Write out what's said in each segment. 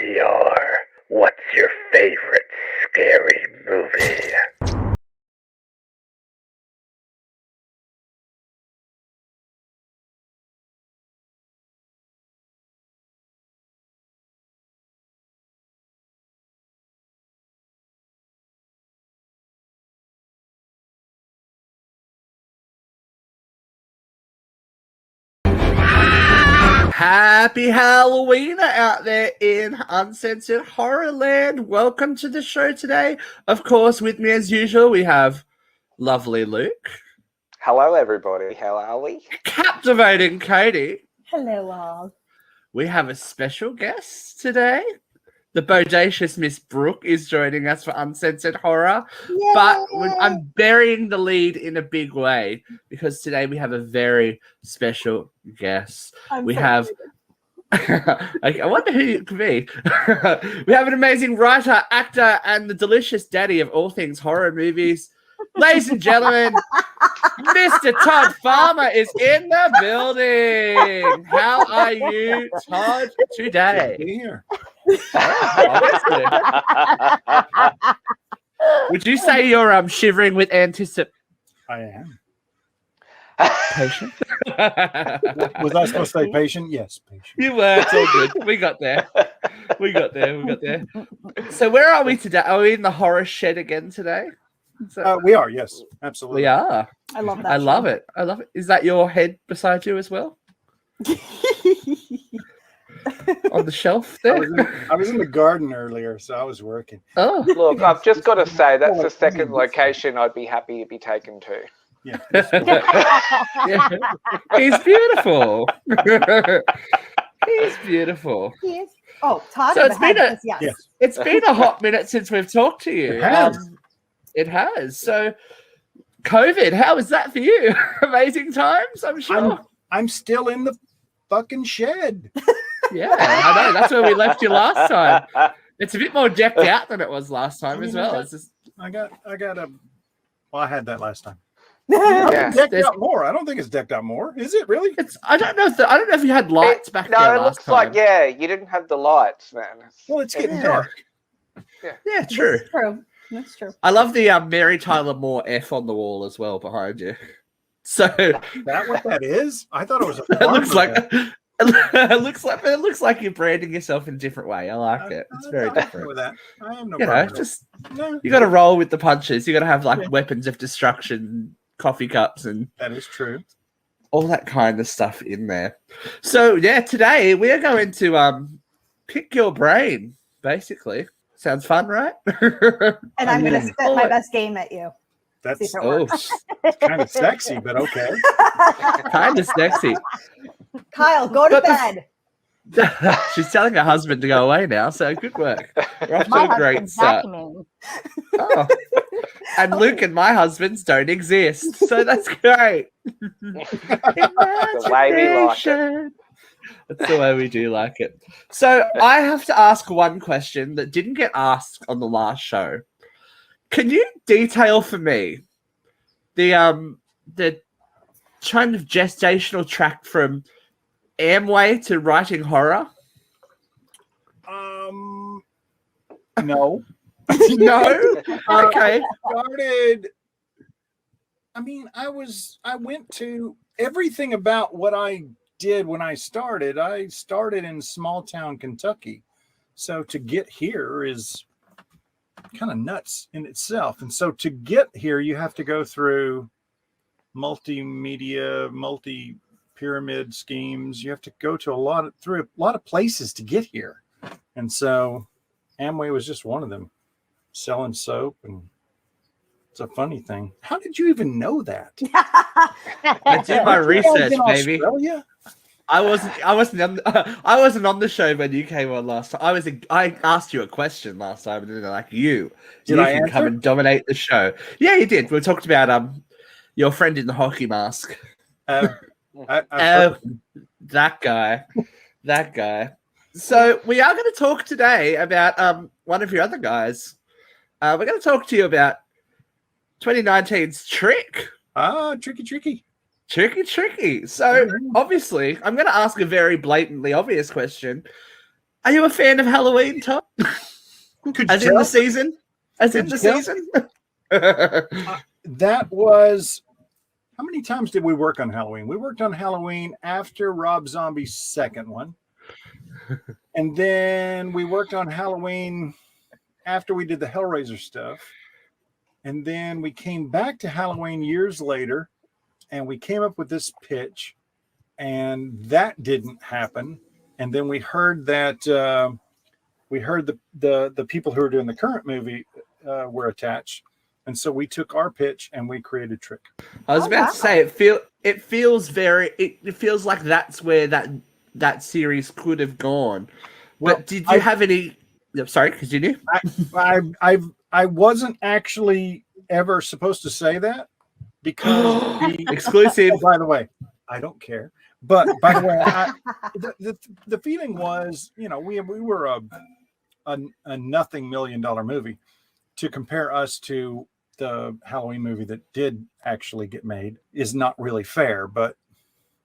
NCR, what's your favorite scary movie? Happy Halloween out there in Uncensored Horror Land. Welcome to the show today. Of course, with me as usual, we have lovely Luke. Hello, everybody. How are we? Captivating Katie. Hello, all. We have a special guest today. The bodacious Miss Brooke is joining us for Uncensored Horror. Yay! But I'm burying the lead in a big way because today we have a very special guest. I wonder who it could be. We have an amazing writer, actor, and the delicious daddy of all things horror movies. Ladies and gentlemen, Mr. Todd Farmer is in the building. How are you, Todd, today? Here. Would you say you're shivering with anticipation? I am. Patient? Was I supposed to say patient? Yes, patient. You were. It's all good. We got there. So where are we today? Are we in the horror shed again today? We are, yes. Absolutely. We are. I love that. I love it. Is that your head beside you as well? On the shelf there? I was in the garden earlier, so I was working. Oh. Look, I've just got to say, that's the second location I'd be happy to be taken to. Yeah. Yeah. He's beautiful. He's beautiful. Yes. Oh, Todd. So it's been Yes. It's been a hot minute since we've talked to you. It has. It has. So, COVID, how was that for you? Amazing times, I'm sure. I'm still in the fucking shed. Yeah, I know. That's where we left you last time. It's a bit more decked out than it was last time as well. It's just... I had that last time. Yeah. Decked out more. I don't think it's decked out more. Is it really? I don't know if you had lights back there No, it last looks time. like, yeah, you didn't have the lights, man. Well, it's getting Yeah. dark. Yeah, true. That's true. That's true. I love the Mary Tyler Moore F on the wall as well behind you. So Is that what that is? I thought it was a it looks farmer like bed. it looks like you're branding yourself in a different way. I like it. It's very I'm okay different. with that. I have no You know, problem. with just that. No, you got to roll with the punches. You got to have like weapons of destruction, coffee cups, and that is true. all that kind of stuff in there. So yeah, today we are going to pick your brain. Basically, sounds fun, right? And I'm going to spit my best game at you. That's See if it Oh, works. kind of sexy, but okay. kind of sexy. Kyle, go to But bed. She's telling her husband to go away now, so good work. We're off My to a great husband's start. vacuuming. Oh. And Luke and my husbands don't exist, so that's great. The way we like it. That's the way we do like it. So I have to ask one question that didn't get asked on the last show. Can you detail for me the kind of gestational tract from Amway to writing horror? No. No? Okay. Started. I mean, I went to everything about what I did when I started. I started in small town Kentucky. So to get here is kind of nuts in itself. And so to get here, you have to go through multimedia, multi-pyramid schemes. You have to go to a lot of places to get here. And so Amway was just one of them, selling soap. And it's a funny thing. How did you even know that? I did my research, In baby. Australia? I wasn't on the show when you came on last time. I asked you a question last time, and then like you Did I can answer? come and dominate the show. Yeah, you did. We talked about your friend in the hockey mask. I've Oh, heard- that guy. So we are going to talk today about one of your other guys. We're going to talk to you about 2019's Trick. Tricky. Tricky. So obviously, I'm going to ask a very blatantly obvious question. Are you a fan of Halloween, Tom? Could As you in tell? the season? As in the Could you tell? season? That was, how many times did we work on Halloween? We worked on Halloween after Rob Zombie's second one. And then we worked on Halloween after we did the Hellraiser stuff. And then we came back to Halloween years later and we came up with this pitch, and that didn't happen. And then we heard that the people who are doing the current movie were attached. And so we took our pitch and we created Trick. I was about to say it feels like that's where that series could have gone. Well, but did you have any? Sorry, continue. I wasn't actually ever supposed to say that because exclusive. Oh, by the way, I don't care. But by the way, the feeling was, you know, we were a nothing $1 million movie. To compare us to the Halloween movie that did actually get made is not really fair. But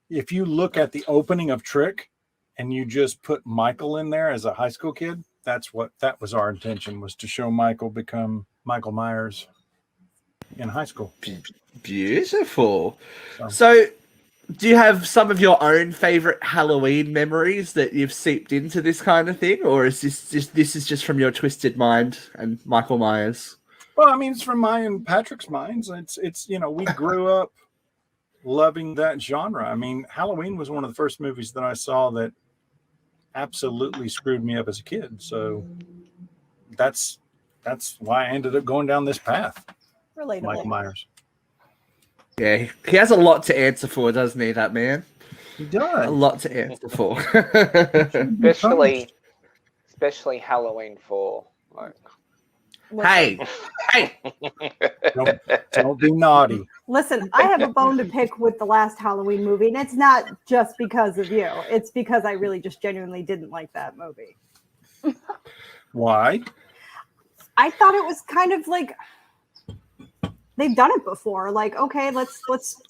if you look at the opening of Trick and you just put Michael in there as a high school kid, that was our intention, was to show Michael become Michael Myers in high school. Beautiful. So do you have some of your own favorite Halloween memories that you've seeped into this kind of thing, or is this is just from your twisted mind and Michael Myers? Well, I mean, it's from my and Patrick's minds. It's you know, we grew up loving that genre. I mean, Halloween was one of the first movies that I saw that absolutely screwed me up as a kid. So that's why I ended up going down this path. Relatable. Michael Myers. Yeah, he has a lot to answer for, doesn't he, that man? He does. A lot to answer for. especially Halloween 4. Like, Hey. Don't be naughty. Listen, I have a bone to pick with the last Halloween movie, and it's not just because of you. It's because I really just genuinely didn't like that movie. Why? I thought it was kind of like they've done it before. Like, okay, let's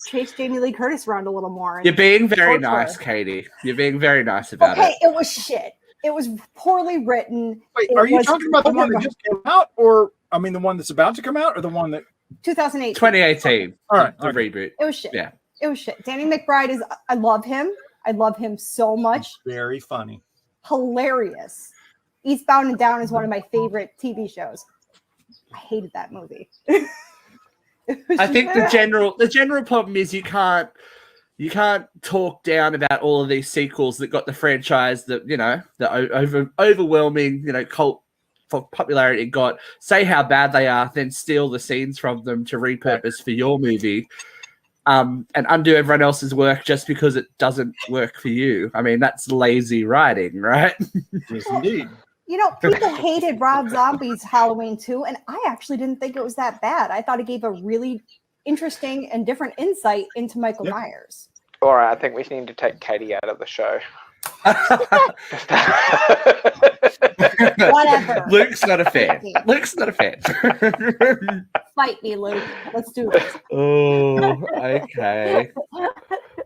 chase Jamie Lee Curtis around a little more. And You're being very torture nice, her. Katie. You're being very nice about Okay, it. it was shit. It was poorly written. Wait, It are you was talking about the one that just came out, or I mean the one that's about to come out, or the one that 2008. 2018. All right, The reboot. It was shit. Yeah. It was shit. Danny McBride is, I love him. I love him so much. very funny. Hilarious. Eastbound and Down is one of my favorite TV shows. I hated that movie. I think the general problem is you can't talk down about all of these sequels that got the franchise that, you know, the overwhelming, you know, cult for popularity it got, say how bad they are, then steal the scenes from them to repurpose for your movie, and undo everyone else's work just because it doesn't work for you. I mean, that's lazy writing, right? Yes, indeed. You know, people hated Rob Zombie's Halloween 2, and I actually didn't think it was that bad. I thought it gave a really interesting and different insight into Michael Myers. all right, I think we need to take Katie out of the show. Whatever. Luke's not a fan. Luke's not a fan. Fight me, Luke. Let's do this. Oh, okay.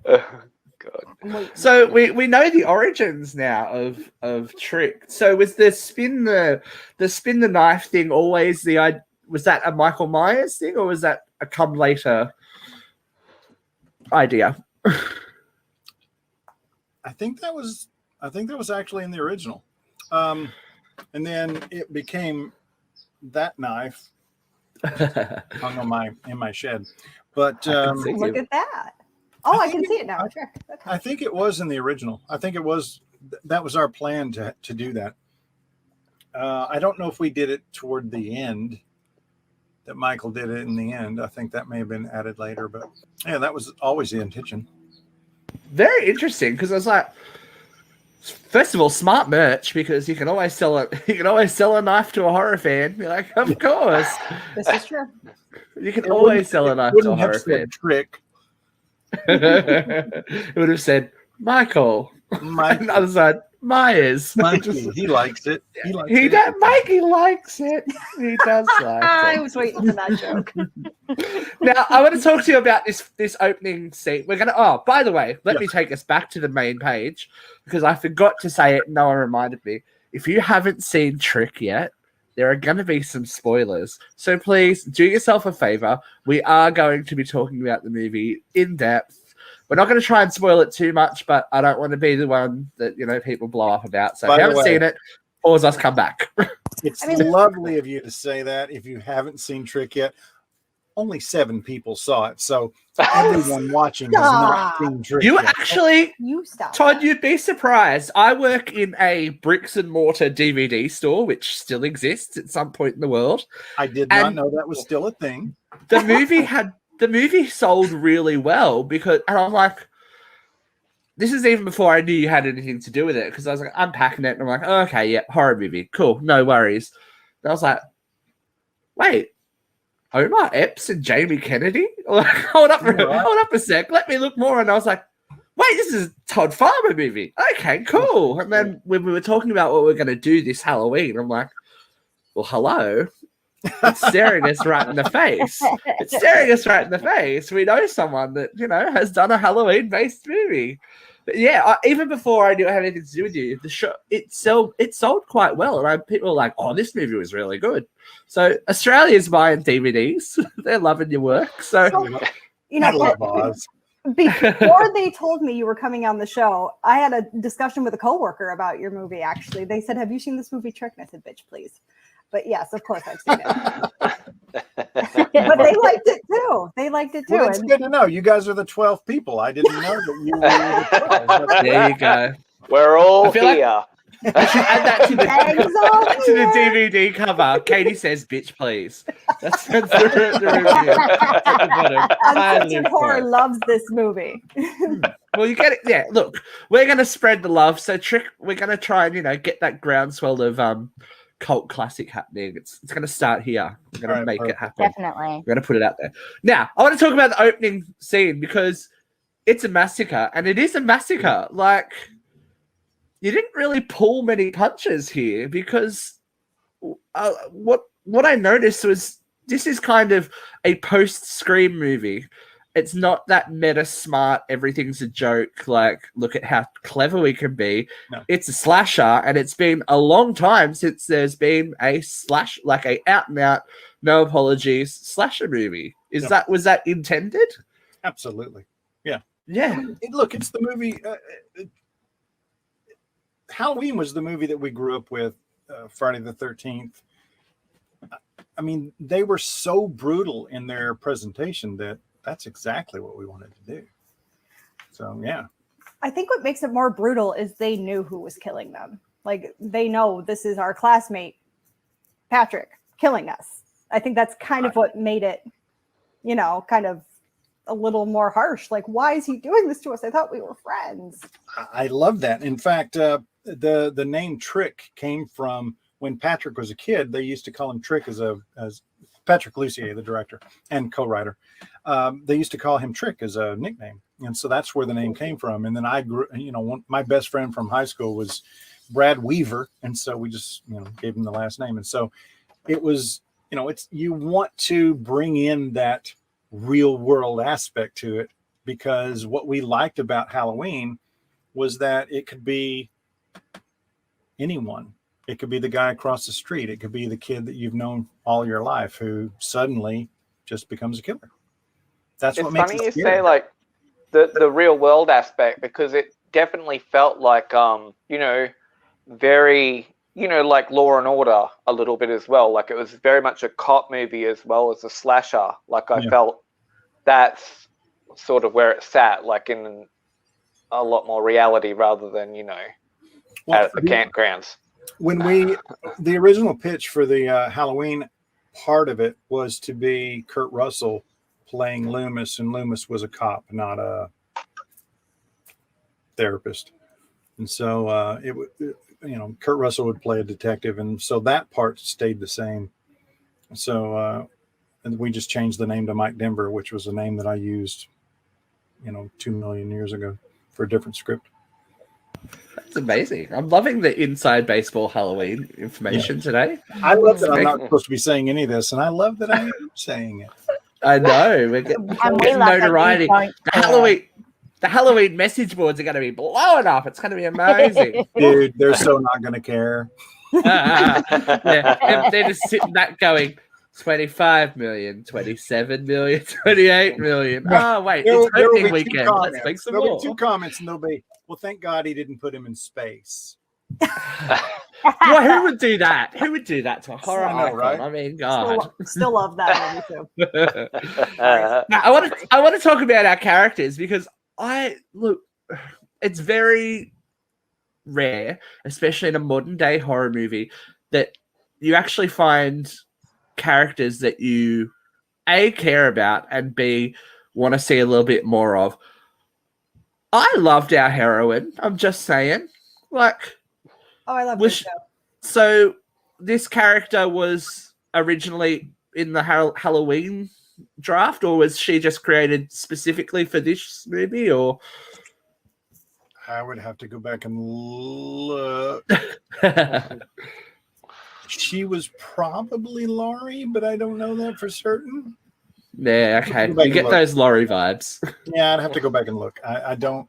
God. So we know the origins now of Trick. So was the spin the knife thing always was that a Michael Myers thing, or was that a come later idea? I think that was actually in the original, and then it became that knife hung in my shed. But Look at that. Oh, I can see it now. Sure. Okay. I think it was in the original. I think that was our plan to do that. I don't know if we did it toward the end, that Michael did it in the end. I think that may have been added later, but yeah, that was always the intention. Very interesting, because I was like, first of all, smart merch, because you can always sell a knife to a horror fan. You're like, of course, This is true. you can always sell a knife to a Wouldn't have horror said fan. Trick. It would have said Michael. On the other side, Myers. Mikey, he likes it. Mikey likes it. He does like I it. was waiting for that joke. Now, I want to talk to you about this opening scene. We're gonna. Oh, by the way, let me take us back to the main page because I forgot to say it. No one reminded me. if you haven't seen Trick yet, there are going to be some spoilers. So please do yourself a favor. We are going to be talking about the movie in depth. We're not going to try and spoil it too much, but I don't want to be the one that, people blow up about. So if you haven't seen it, pause us, come back. It's lovely of you to say that. If you haven't seen Trick yet, only 7 people saw it. So everyone watching has not seen Trick yet. You stop. Todd, you'd be surprised. I work in a bricks and mortar DVD store, which still exists at some point in the world. I did not know that was still a thing. The movie sold really well and I'm like, this is even before I knew you had anything to do with it, because I was like unpacking it and I'm like, oh, okay, yeah, horror movie, cool, no worries. And I was like, wait, Omar Epps and Jamie Kennedy? Like, hold up a sec, let me look more. And I was like, wait, this is a Todd Farmer movie. Okay, cool. And then when we were talking about what we're going to do this Halloween, I'm like, well, hello. It's staring us right in the face. It's staring us right in the face. We know someone that, has done a Halloween-based movie. But yeah, even before I knew it had anything to do with you, the show, it sold quite well. And people were like, oh, this movie was really good. So Australia's buying DVDs. They're loving your work. So I love Oz. Before they told me you were coming on the show, I had a discussion with a coworker about your movie, actually. They said, have you seen this movie Trick? And I said, bitch, please. But yes, of course I've seen it. But they liked it too. Well, it's good to know. You guys are the 12 people. I didn't know that you were the 12. There you go. We're all here. I should add that to the DVD cover. Katie says, bitch, please. That's the review. At the bottom. Uncensored Horror loves this movie. Well, you get it. Yeah, look, we're going to spread the love. So we're going to try and, get that groundswell of cult classic happening. It's going to start here. We're going to make it happen. Definitely. We're going to put it out there. Now, I want to talk about the opening scene because it's a massacre, and it is a massacre. Like, you didn't really pull many punches here because what I noticed was this is kind of a post-Scream movie. It's not that meta smart, everything's a joke, like, look at how clever we can be. No. It's a slasher, and it's been a long time since there's been a a out-and-out, no apologies slasher movie. Was that intended? Absolutely. Yeah. Yeah. Look, it's the movie... Halloween was the movie that we grew up with, Friday the 13th. I mean, they were so brutal in their presentation that that's exactly what we wanted to do. So, yeah. I think what makes it more brutal is they knew who was killing them. Like, they know this is our classmate, Patrick, killing us. I think that's kind of what made it, kind of a little more harsh. Like, why is he doing this to us? I thought we were friends. I love that. In fact, the name Trick came from when Patrick was a kid. They used to call him Trick as Patrick Lussier, the director and co-writer. They used to call him Trick as a nickname. And so that's where the name came from. And then I grew, my best friend from high school was Brad Weaver. And so we just, gave him the last name. And so it was, you want to bring in that real world aspect to it, because what we liked about Halloween was that it could be anyone. It could be the guy across the street. It could be the kid that you've known all your life who suddenly just becomes a killer. That's what makes it scary. It's funny you say like the real world aspect, because it definitely felt like very like Law and Order a little bit as well. Like, it was very much a cop movie as well as a slasher. Like, I felt that's sort of where it sat, like in a lot more reality rather than at the campgrounds. When the original pitch for the Halloween part of it was to be Kurt Russell playing Loomis, and Loomis was a cop, not a therapist. And so Kurt Russell would play a detective, and so that part stayed the same. So and we just changed the name to Mike Denver, which was a name that I used 2 million years ago for a different script. That's amazing. I'm loving the inside baseball Halloween information today. I love that I'm not supposed to be saying any of this, and I love that I am saying it. I know. We're getting notoriety. The the Halloween message boards are going to be blowing up. It's going to be amazing. Dude, they're so not going to care. Yeah, and they're just sitting back going, 25 million, 27 million, 28 million. Oh, wait, it's opening weekend. Let's make some There'll more. be 2 comments, and they'll be, well, thank God he didn't put him in space. Well, who would do that? Who would do that to a horror I know, icon? right? I mean, God. Still love that movie too. Now, I want to talk about our characters because it's very rare, especially in a modern day horror movie, that you actually find characters that you A, care about, and B, want to see a little bit more of. I loved our heroine. I'm just saying. I love this show. So this character was originally in the Halloween draft, or was she just created specifically for this movie? Or I would have to go back and look. She was probably Laurie, but I don't know that for certain. Yeah, okay. You get those Laurie vibes. Yeah, I'd have to go back and look. I don't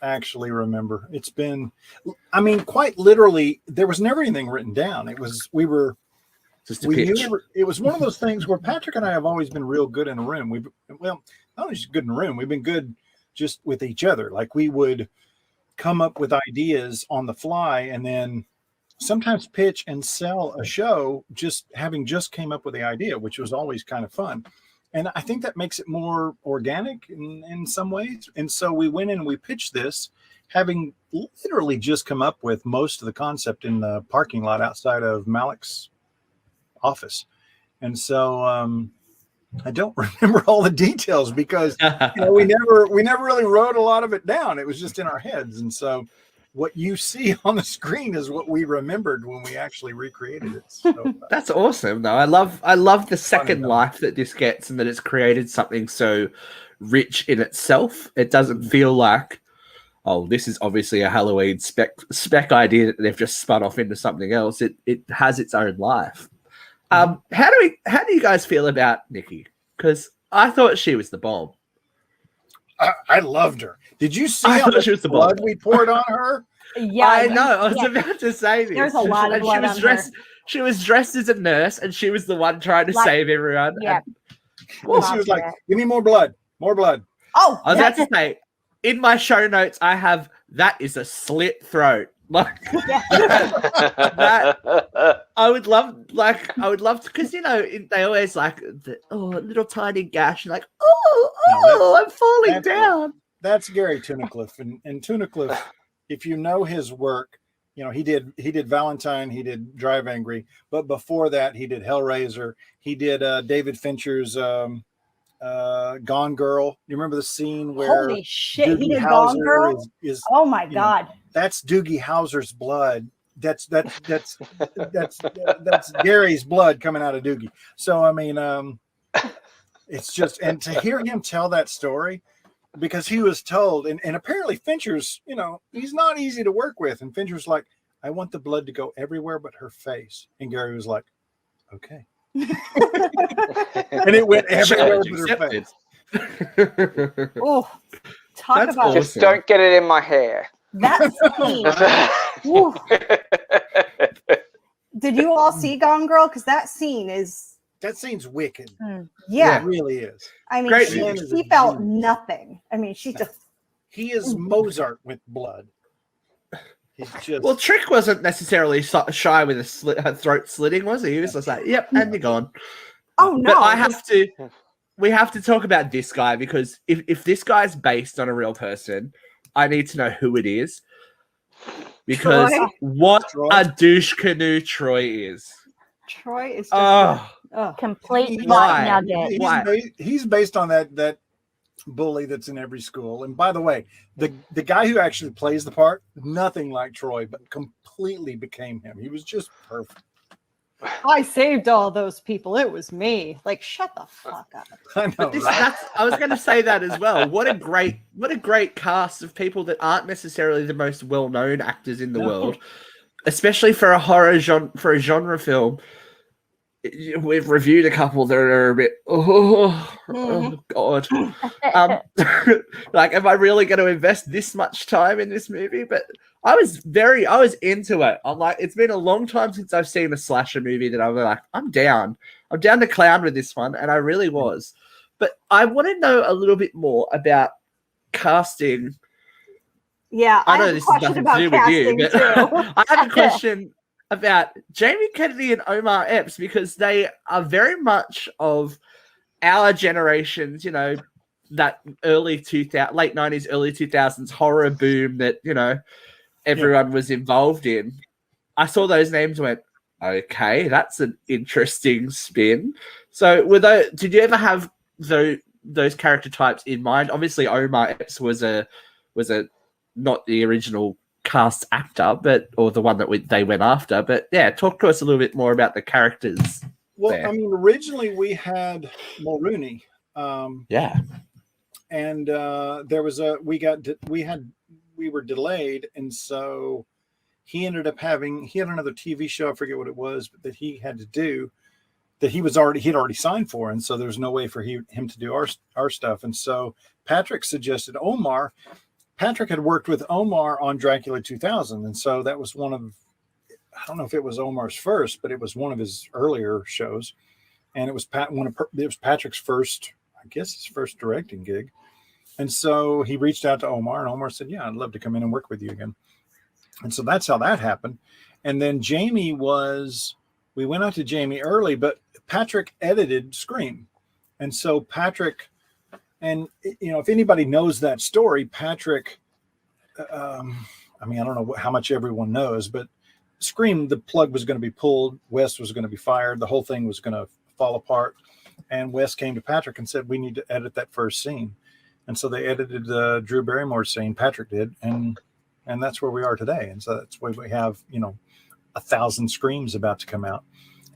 actually remember. It's been, I mean, quite literally, there was never anything written down. It was, we knew it was one of those things where Patrick and I have always been real good in a room. Not only just good in a room, we've been good just with each other. Like we would come up with ideas on the fly and then sometimes pitch and sell a show just having just came up with the idea, which was always kind of fun. And I think that makes it more organic in some ways. And so we went in and we pitched this, having literally just come up with most of the concept in the parking lot outside of Malik's office. And so I don't remember all the details because we never really wrote a lot of it down. It was just in our heads. And so what you see on the screen is what we remembered when we actually recreated it. So, that's awesome, though. I love the second life that this gets, and that it's created something so rich in itself. It doesn't feel like, oh, this is obviously a Halloween spec idea that they've just spun off into something else. It has its own life. How do you guys feel about Nikki? Because I thought she was the bomb. I loved her. Did you see how much blood we poured on her? Yeah, I know. I was about to say this. There's a lot of blood on her. She was dressed as a nurse, and she was the one trying to save everyone. Yeah. Well, she was like, "Give me more blood, more blood." Oh, I was about to say, in my show notes, I have that is a slit throat. Like that, I would love to, because they always like a little tiny gash, and like, I'm falling down. That's Gary Tunnicliffe, and Tunnicliffe, if you know his work, he did Valentine, he did Drive Angry, but before that he did Hellraiser, he did David Fincher's Gone Girl. You remember the scene where holy shit, Doogie he did Howser Gone Girl? is oh my god. That's Doogie Howser's blood. That's Gary's blood coming out of Doogie. So I mean, it's just, and to hear him tell that story, because he was told, and apparently Fincher's, he's not easy to work with, and Fincher's like, I want the blood to go everywhere but her face, and Gary was like, okay, and it went everywhere but her face. Oh, talk about just don't get it in my hair. That scene. Did you all see Gone Girl? Because that scene's wicked. Yeah, it really is. I mean, she felt nothing. I mean, he is Mozart with blood. He's just, well, Trick wasn't necessarily shy with her throat slitting, was he? He was just like, "Yep, and you're gone." Oh no! But we have to talk about this guy, because if this guy's based on a real person, I need to know who it is, because what a douche canoe Troy is. Troy is just complete nugget. He's based on that bully that's in every school. And by the way, the guy who actually plays the part, nothing like Troy, but completely became him. He was just perfect. I saved all those people. It was me. Like, shut the fuck up. I know. I was going to say that as well. What a great cast of people that aren't necessarily the most well-known actors in the world, especially for a horror genre film. we've reviewed a couple that are a bit, oh God. Like, am I really going to invest this much time in this movie? But I was into it. I'm like, it's been a long time since I've seen a slasher movie that I'm like, I'm down to clown with this one. And I really was. But I want to know a little bit more about casting. Yeah, I know this has nothing to do with you, but I have a question about Jamie Kennedy and Omar Epps, because they are very much of our generation's, you know, that late 90s, early 2000s horror boom that, you know, everyone was involved in. I saw those names and went, okay, that's an interesting spin. So did you ever have those character types in mind? Obviously, Omar Epps was a not the original cast actor, or the one that they went after. But yeah, talk to us a little bit more about the characters. Well, there. I mean, originally we had Mulrooney. And there was we were delayed, and so he ended up had another TV show, I forget what it was, but that he had to do, that he'd already signed for, and so there's no way for him to do our stuff. And so Patrick suggested Omar. Patrick had worked with Omar on Dracula 2000, and so that was one of, I don't know if it was Omar's first, but it was one of his earlier shows, and it was Patrick's first, I guess, his first directing gig. And so he reached out to Omar, and Omar said, yeah, I'd love to come in and work with you again. And so that's how that happened. And then we went out to Jamie early, but Patrick edited Scream. And so Patrick, and, you know, if anybody knows that story, Patrick, I mean, I don't know how much everyone knows, but Scream, the plug was going to be pulled. Wes was going to be fired. The whole thing was going to fall apart. And Wes came to Patrick and said, we need to edit that first scene. And so they edited the Drew Barrymore scene, Patrick did, and that's where we are today. And so that's why we have, you know, 1,000 Screams about to come out.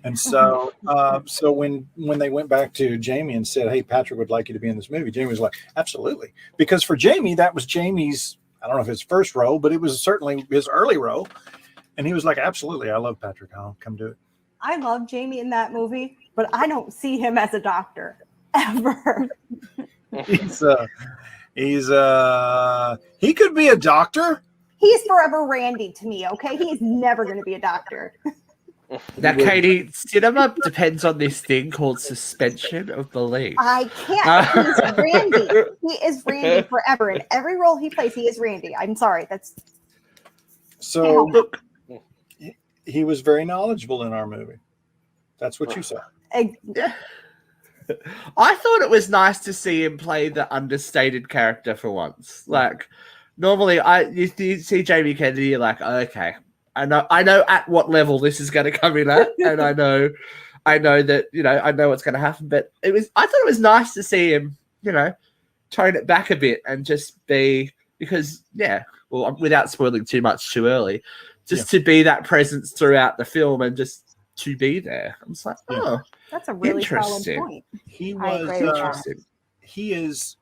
And so so when they went back to Jamie and said, hey, Patrick would like you to be in this movie, Jamie was like, absolutely. Because for Jamie, that was Jamie's, I don't know if his first role, but it was certainly his early role. And he was like, absolutely, I love Patrick. I'll come do it. I love Jamie in that movie, but I don't see him as a doctor ever. He could be a doctor. He's forever Randy to me, okay? He's never going to be a doctor. Now, Katie, cinema depends on this thing called suspension of belief. I can't. He's Randy. He is Randy forever. In every role he plays, he is Randy. I'm sorry. So look, he was very knowledgeable in our movie. That's what you saw. Yeah. I thought it was nice to see him play the understated character for once. Like, normally, you see Jamie Kennedy, you're like, oh, okay, I know at what level this is going to come in at, and I know that, you know, I know what's going to happen. But I thought it was nice to see him, you know, tone it back a bit and just be, because, yeah, well, without spoiling too much too early, just to be that presence throughout the film and just to be there. I'm just like, oh. That's a really solid point. He is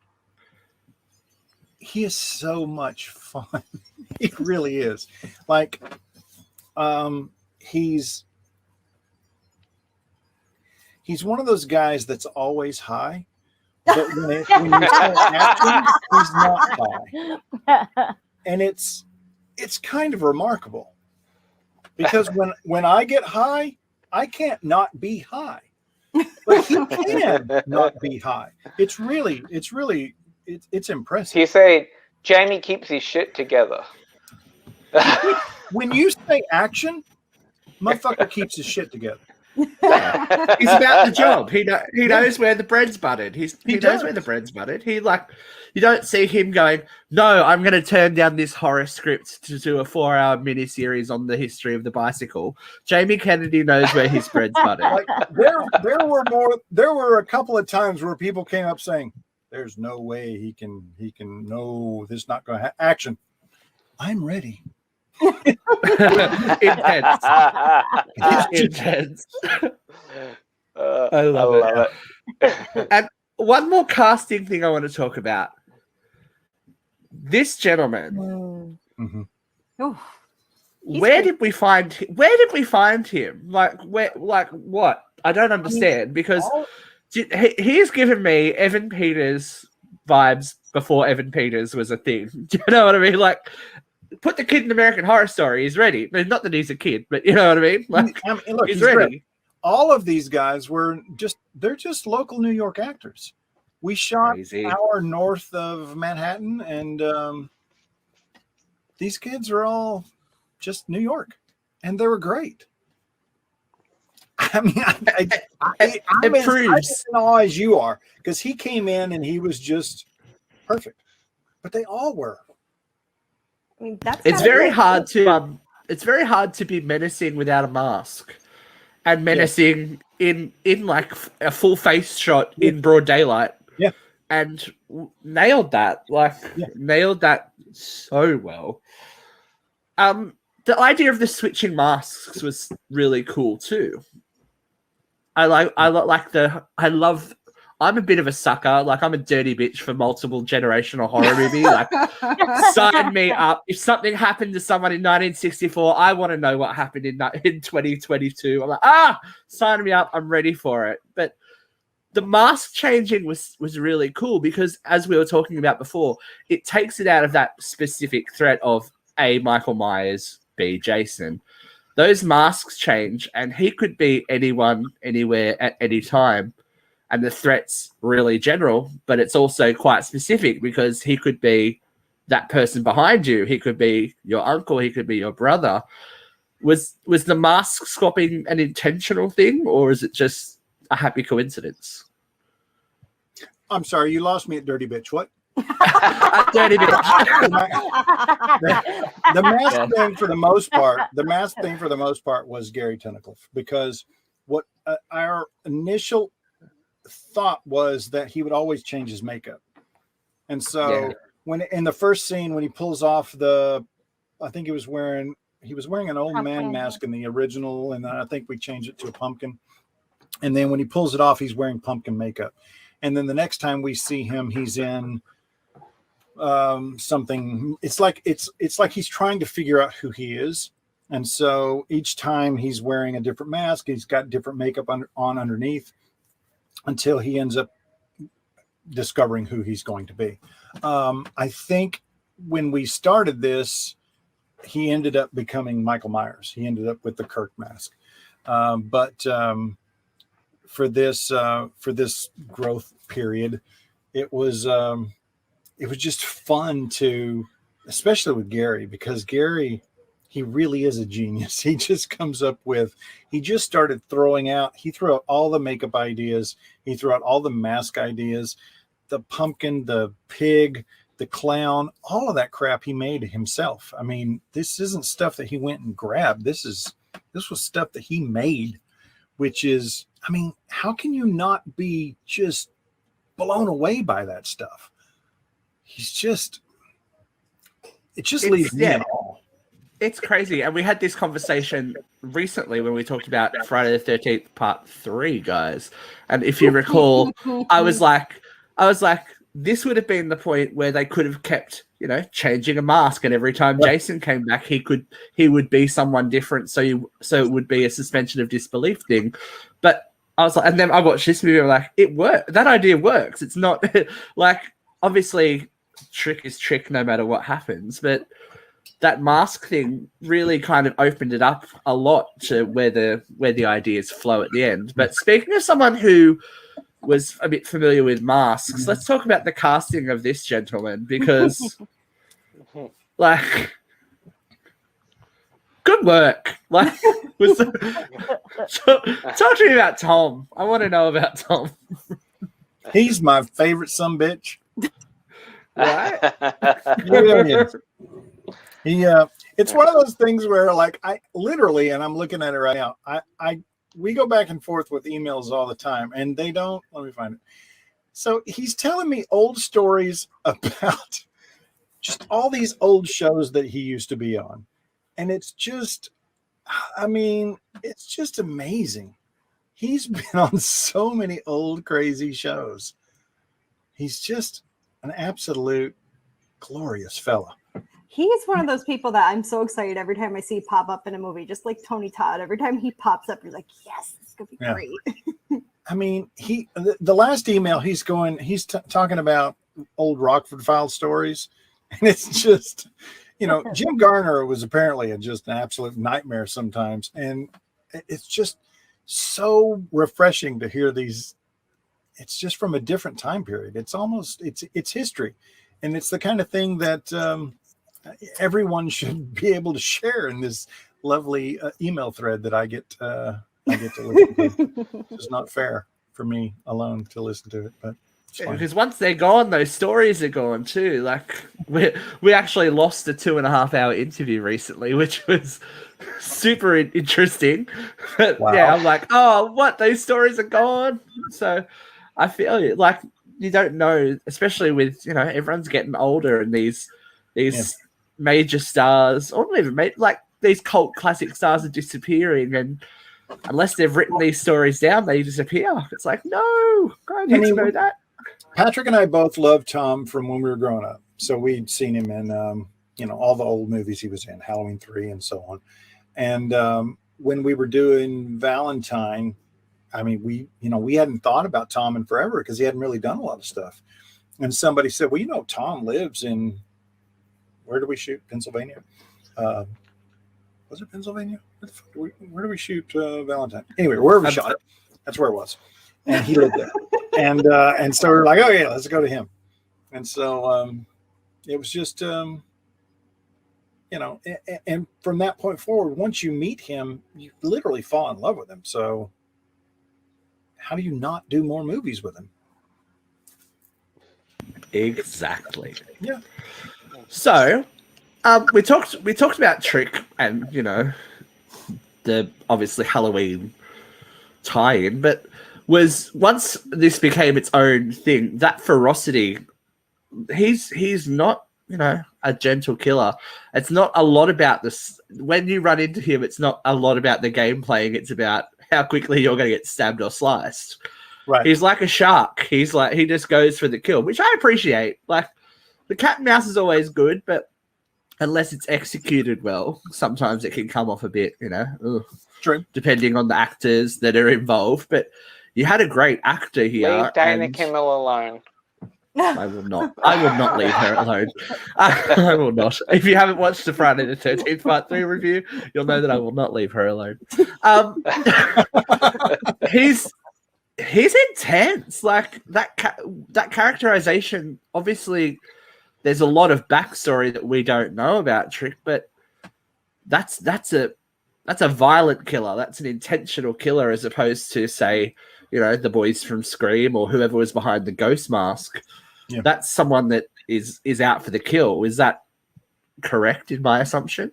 so much fun. He really is. Like, he's one of those guys that's always high, but when you start acting, he's not high, and it's kind of remarkable, because when I get high, I can't not be high. But he can not be high. It's impressive. You say Jamie keeps his shit together. When you say action, motherfucker keeps his shit together. Yeah. He's about the job. He knows where the bread's buttered. He knows where the bread's buttered. You don't see him going, no, I'm going to turn down this horror script to do a 4-hour miniseries on the history of the bicycle. Jamie Kennedy knows where his bread's buttered. Like, there were a couple of times where people came up saying, there's no way he can know this is not going to happen. Action. I'm ready. Intense. Intense. I love it. And one more casting thing I want to talk about. This gentleman, where did we find him? Like what? I don't understand because he's given me Evan Peters vibes before Evan Peters was a thing. Do you know what I mean? Like, put the kid in American Horror Story. He's ready. I mean, not that he's a kid, but you know what I mean? Like, look, he's ready. Great. All of these guys they're just local New York actors. We shot an hour north of Manhattan, and these kids are all just New York, and they were great. I mean, I'm as in awe as you are, because he came in and he was just perfect, but they all were. I mean, it's very hard to be menacing without a mask, and menacing in like a full face shot in broad daylight. Yeah, and nailed that. Nailed that so well. The idea of the switching masks was really cool too. I'm a bit of a sucker. Like, I'm a dirty bitch for multiple generational horror movie. Like, sign me up. If something happened to someone in 1964, I want to know what happened in 2022. I'm like, sign me up. I'm ready for it. But the mask changing was really cool because, as we were talking about before, it takes it out of that specific threat of A, Michael Myers, B, Jason. Those masks change, and he could be anyone, anywhere, at any time. And the threat's really general, but it's also quite specific because he could be that person behind you. He could be your uncle. He could be your brother. Was the mask swapping an intentional thing, or is it just a happy coincidence? I'm sorry, you lost me at Dirty Bitch. What? Dirty Bitch. The mask thing for the most part was Gary Tunnicliffe, because what our initial thought was that he would always change his makeup. And so when in the first scene, when he pulls off I think he was wearing an old man mask in the original, and then I think we changed it to a pumpkin. And then when he pulls it off, he's wearing pumpkin makeup. And then the next time we see him, he's in something. It's like he's trying to figure out who he is. And so each time he's wearing a different mask, he's got different makeup on underneath, until he ends up discovering who he's going to be. I think when we started this, he ended up becoming Michael Myers. He ended up with the Kirk mask. But for this growth period, it was just fun to, especially with Gary, because Gary, he really is a genius. He just comes up with, he just started he threw out all the makeup ideas. He threw out all the mask ideas, the pumpkin, the pig, the clown, all of that crap he made himself. I mean, this isn't stuff that he went and grabbed. This was stuff that he made, which is, I mean, how can you not be just blown away by that stuff? It just leaves me in awe. It's crazy. And we had this conversation recently when we talked about Friday the 13th Part 3, guys. And if you recall, I was like, this would have been the point where they could have kept, changing a mask, and every time Jason came back, he would be someone different. So it would be a suspension of disbelief thing. But I was like, and then I watched this movie, and I'm like, it worked. That idea works. It's not like, obviously trick is trick no matter what happens, but that mask thing really kind of opened it up a lot to where the ideas flow at the end. But speaking of someone who was a bit familiar with masks, let's talk about the casting of this gentleman, because like, good work. Like, talk to me about Tom. I want to know about Tom. He's my favorite sumbitch. Right? It's one of those things where, like, I literally, and I'm looking at it right now, we go back and forth with emails all the time, and they don't, let me find it. So he's telling me old stories about just all these old shows that he used to be on. And it's just, I mean, it's just amazing. He's been on so many old crazy shows. He's just an absolute glorious fella. He is one of those people that I'm so excited every time I see pop up in a movie, just like Tony Todd. Every time he pops up, you're like, yes, this is gonna be great. I mean, the last email he's talking about old Rockford Files stories, and it's just, Jim Garner was apparently just an absolute nightmare sometimes, and it's just so refreshing to hear these. It's just from a different time period. It's history, and it's the kind of thing that everyone should be able to share in this lovely email thread that I get to listen to. It's not fair for me alone to listen to it, but because once they're gone, those stories are gone too. Like we actually lost a 2.5 hour interview recently, which was super interesting. But wow. Yeah, I'm like, oh, what? Those stories are gone. So I feel like you don't know, especially with everyone's getting older and these major stars, or even like these cult classic stars are disappearing, and unless they've written these stories down, they disappear. It's like, no, I need to know that. Patrick and I both loved Tom from when we were growing up, so we'd seen him in all the old movies he was in, Halloween 3 and so on. And when we were doing Valentine, I mean, we hadn't thought about Tom in forever because he hadn't really done a lot of stuff. And somebody said, well, Tom lives in, where do we shoot? Pennsylvania? Was it Pennsylvania? Where do we shoot Valentine? Anyway, wherever we shot it, that's where it was. And he lived there. And so we were like, oh, yeah, let's go to him. And so it was just, and from that point forward, once you meet him, you literally fall in love with him. So how do you not do more movies with him? Exactly. Yeah. So, we talked about Trick and the obviously Halloween tie-in, but was once this became its own thing, that ferocity, he's not a gentle killer. It's not a lot about this. When you run into him, it's not a lot about the game playing. It's about how quickly you're going to get stabbed or sliced. Right. He's like a shark. He just goes for the kill, which I appreciate. Like, the cat and mouse is always good, but unless it's executed well, sometimes it can come off a bit, True. Depending on the actors that are involved. But you had a great actor here. Leave Dana Kimmel alone. I will not leave her alone. I will not. If you haven't watched the Friday the 13th Part 3 review, you'll know that I will not leave her alone. He's intense. Like that characterization, obviously there's a lot of backstory that we don't know about Trick, but that's a violent killer. That's an intentional killer, as opposed to, say, the boys from Scream or whoever was behind the ghost mask. Yeah. That's someone that is out for the kill. Is that correct in my assumption?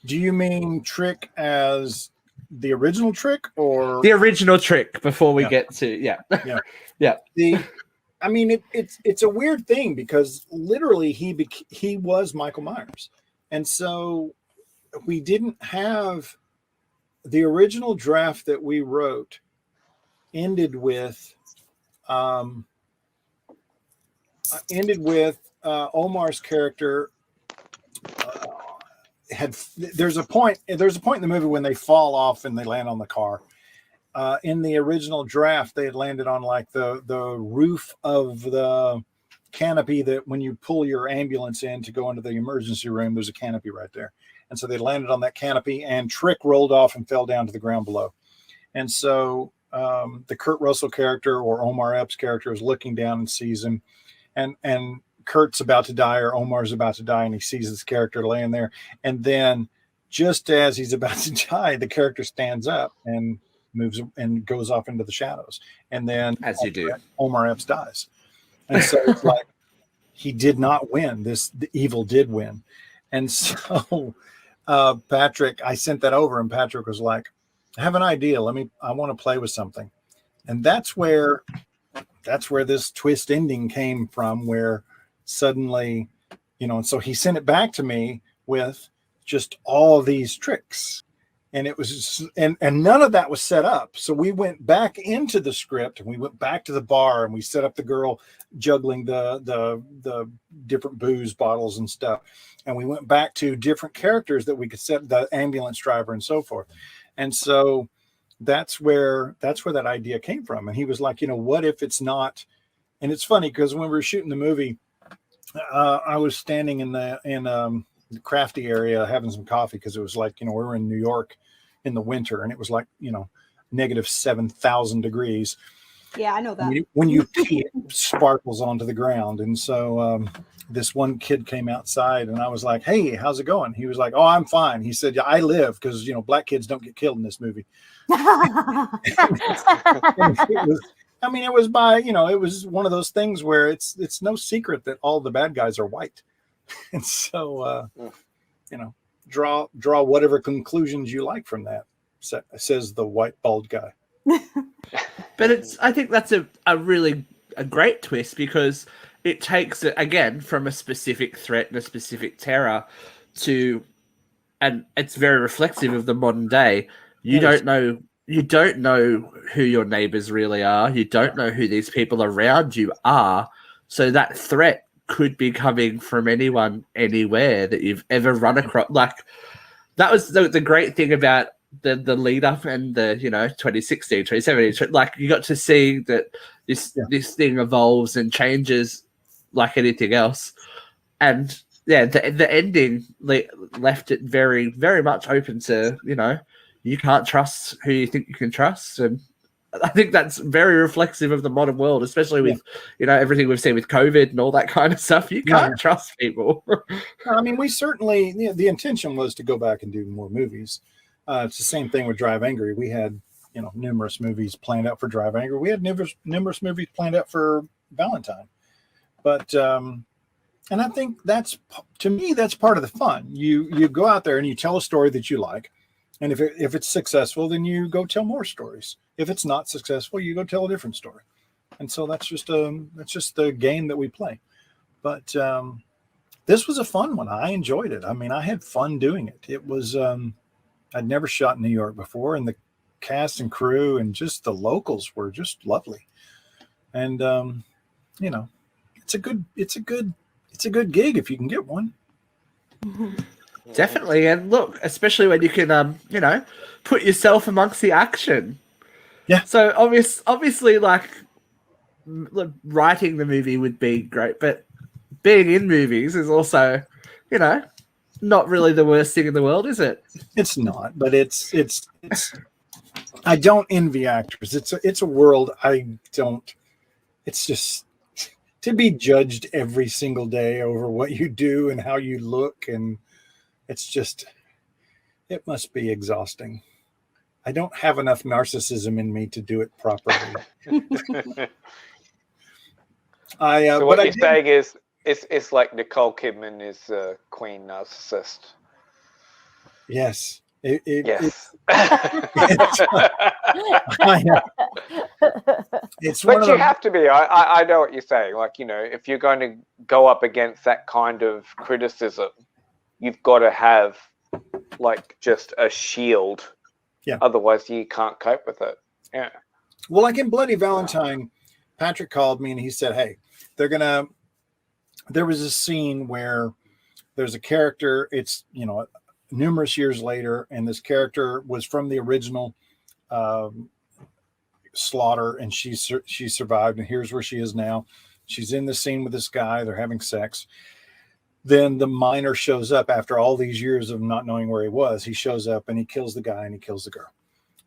Do you mean Trick as the original Trick, or the original Trick before we get to yeah. I mean, it's a weird thing because literally he was Michael Myers, and so we didn't have the original draft that we wrote ended with Omar's character there's a point in the movie when they fall off and they land on the car. In the original draft, they had landed on like the roof of the canopy that when you pull your ambulance in to go into the emergency room, there's a canopy right there. And so they landed on that canopy, and Trick rolled off and fell down to the ground below. And so the Kurt Russell character, or Omar Epps character, is looking down and sees him, and Kurt's about to die, or Omar's about to die, and he sees his character laying there. And then just as he's about to die, the character stands up and moves and goes off into the shadows. And then, as you do, Omar Epps dies. And so it's like, he did not win. The evil did win. And so Patrick, I sent that over, and Patrick was like, I have an idea. I want to play with something. And that's where this twist ending came from, where suddenly, and so he sent it back to me with just all these tricks. And it was just, and none of that was set up. So we went back into the script, and we went back to the bar, and we set up the girl juggling the different booze bottles and stuff. And we went back to different characters that we could set, the ambulance driver and so forth. And so that's where that idea came from. And he was like, what if it's not? And it's funny because when we were shooting the movie, I was standing in the crafty area having some coffee because it was like, we were in New York in the winter and it was like, negative 7,000 degrees. Yeah, I know that. When you pee, it sparkles onto the ground. And so this one kid came outside and I was like, hey, how's it going? He was like, oh, I'm fine. He said, yeah, I live because, black kids don't get killed in this movie. It was it was one of those things where it's no secret that all the bad guys are white. And so, draw whatever conclusions you like from that, says the white bald guy. But I think that's a really great twist because it takes it again from a specific threat and a specific terror and it's very reflective of the modern day. You don't know who your neighbors really are. You don't know who these people around you are. So that threat could be coming from anyone, anywhere that you've ever run across. Like that was the great thing about the lead up and the 2016, 2017. Like you got to see that this thing evolves and changes like anything else. And yeah, the ending left it very, very much open to you can't trust who you think you can trust. And I think that's very reflexive of the modern world, especially with, everything we've seen with COVID and all that kind of stuff. You can't trust people. We certainly, the intention was to go back and do more movies. It's the same thing with Drive Angry. We had, numerous movies planned out for Drive Angry. We had numerous movies planned out for Valentine. But, and I think to me, that's part of the fun. You go out there and you tell a story that you like. And if it's successful, then you go tell more stories. If it's not successful, you go tell a different story. And so that's just the game that we play. But this was a fun one. I enjoyed it. I had fun doing it. It was I'd never shot in New York before, and the cast and crew and just the locals were just lovely. And it's a good gig if you can get one. Definitely. And look, especially when you can, put yourself amongst the action. Yeah. So obviously, writing the movie would be great, but being in movies is also, not really the worst thing in the world, is it? It's not, but it's I don't envy actors. It's a world I don't. It's just to be judged every single day over what you do and how you look, and it must be exhausting. I don't have enough narcissism in me to do it properly. So what you're saying is it's like Nicole Kidman is a queen narcissist. Yes. Yes. It's but you have to be. I know what you're saying. If you're going to go up against that kind of criticism, you've got to have just a shield. Yeah. Otherwise, you can't cope with it. Yeah. Well, in Bloody Valentine, Patrick called me and he said, "Hey, there was a scene where there's a character. It's numerous years later, and this character was from the original slaughter, and she survived, and here's where she is now. She's in the scene with this guy. They're having sex." Then the miner shows up after all these years of not knowing where he was. He shows up and he kills the guy and he kills the girl.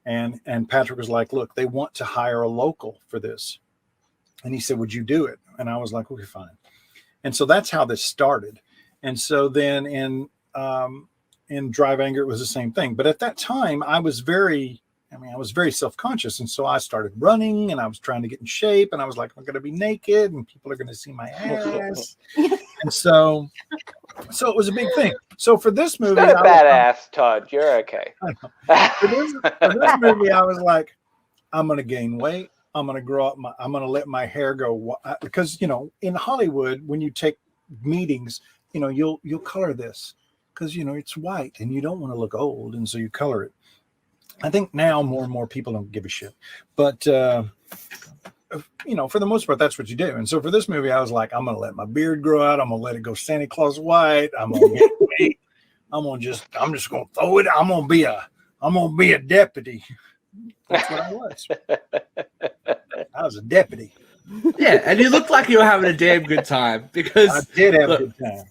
And Patrick was like, "Look, they want to hire a local for this." And he said, "Would you do it?" And I was like, "Okay, fine." And so that's how this started. And so then in Drive Anger, it was the same thing. But at that time, I was very self-conscious. And so I started running and I was trying to get in shape. And I was like, I'm going to be naked and people are going to see my ass. And so it was a big thing. So for this movie, not a badass, Todd. You're okay. For this movie, I was like, I'm going to gain weight. I'm going to grow up. I'm going to let my hair go, because in Hollywood, when you take meetings, you'll color this because it's white and you don't want to look old, and so you color it. I think now more and more people don't give a shit, but for the most part, that's what you do. And so for this movie, I was like, I'm going to let my beard grow out. I'm going to let it go Santa Claus white. I'm going to get weight. I'm just going to throw it. I'm going to be a deputy. That's what I was. I was a deputy. Yeah, and you looked like you were having a damn good time because I did have a good time.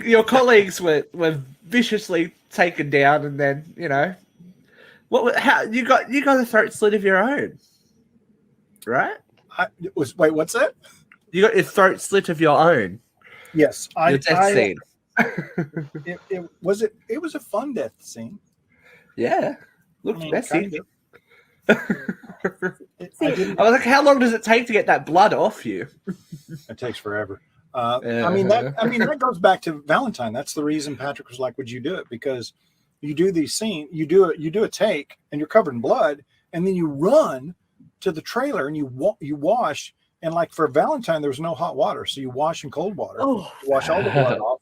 Your colleagues were viciously taken down, and then how you got a throat slit of your own, right? Wait, what's that? You got your throat slit of your own. Yes, your death scene. It was a fun death scene. Yeah, looked messy. I was like, how long does it take to get that blood off you? It takes forever. That goes back to Valentine. That's the reason Patrick was like, would you do it? Because you do these scenes, you do a take and you're covered in blood, and then you run to the trailer and you wash. And like for Valentine, there was no hot water. So you wash in cold water, you wash all the blood off.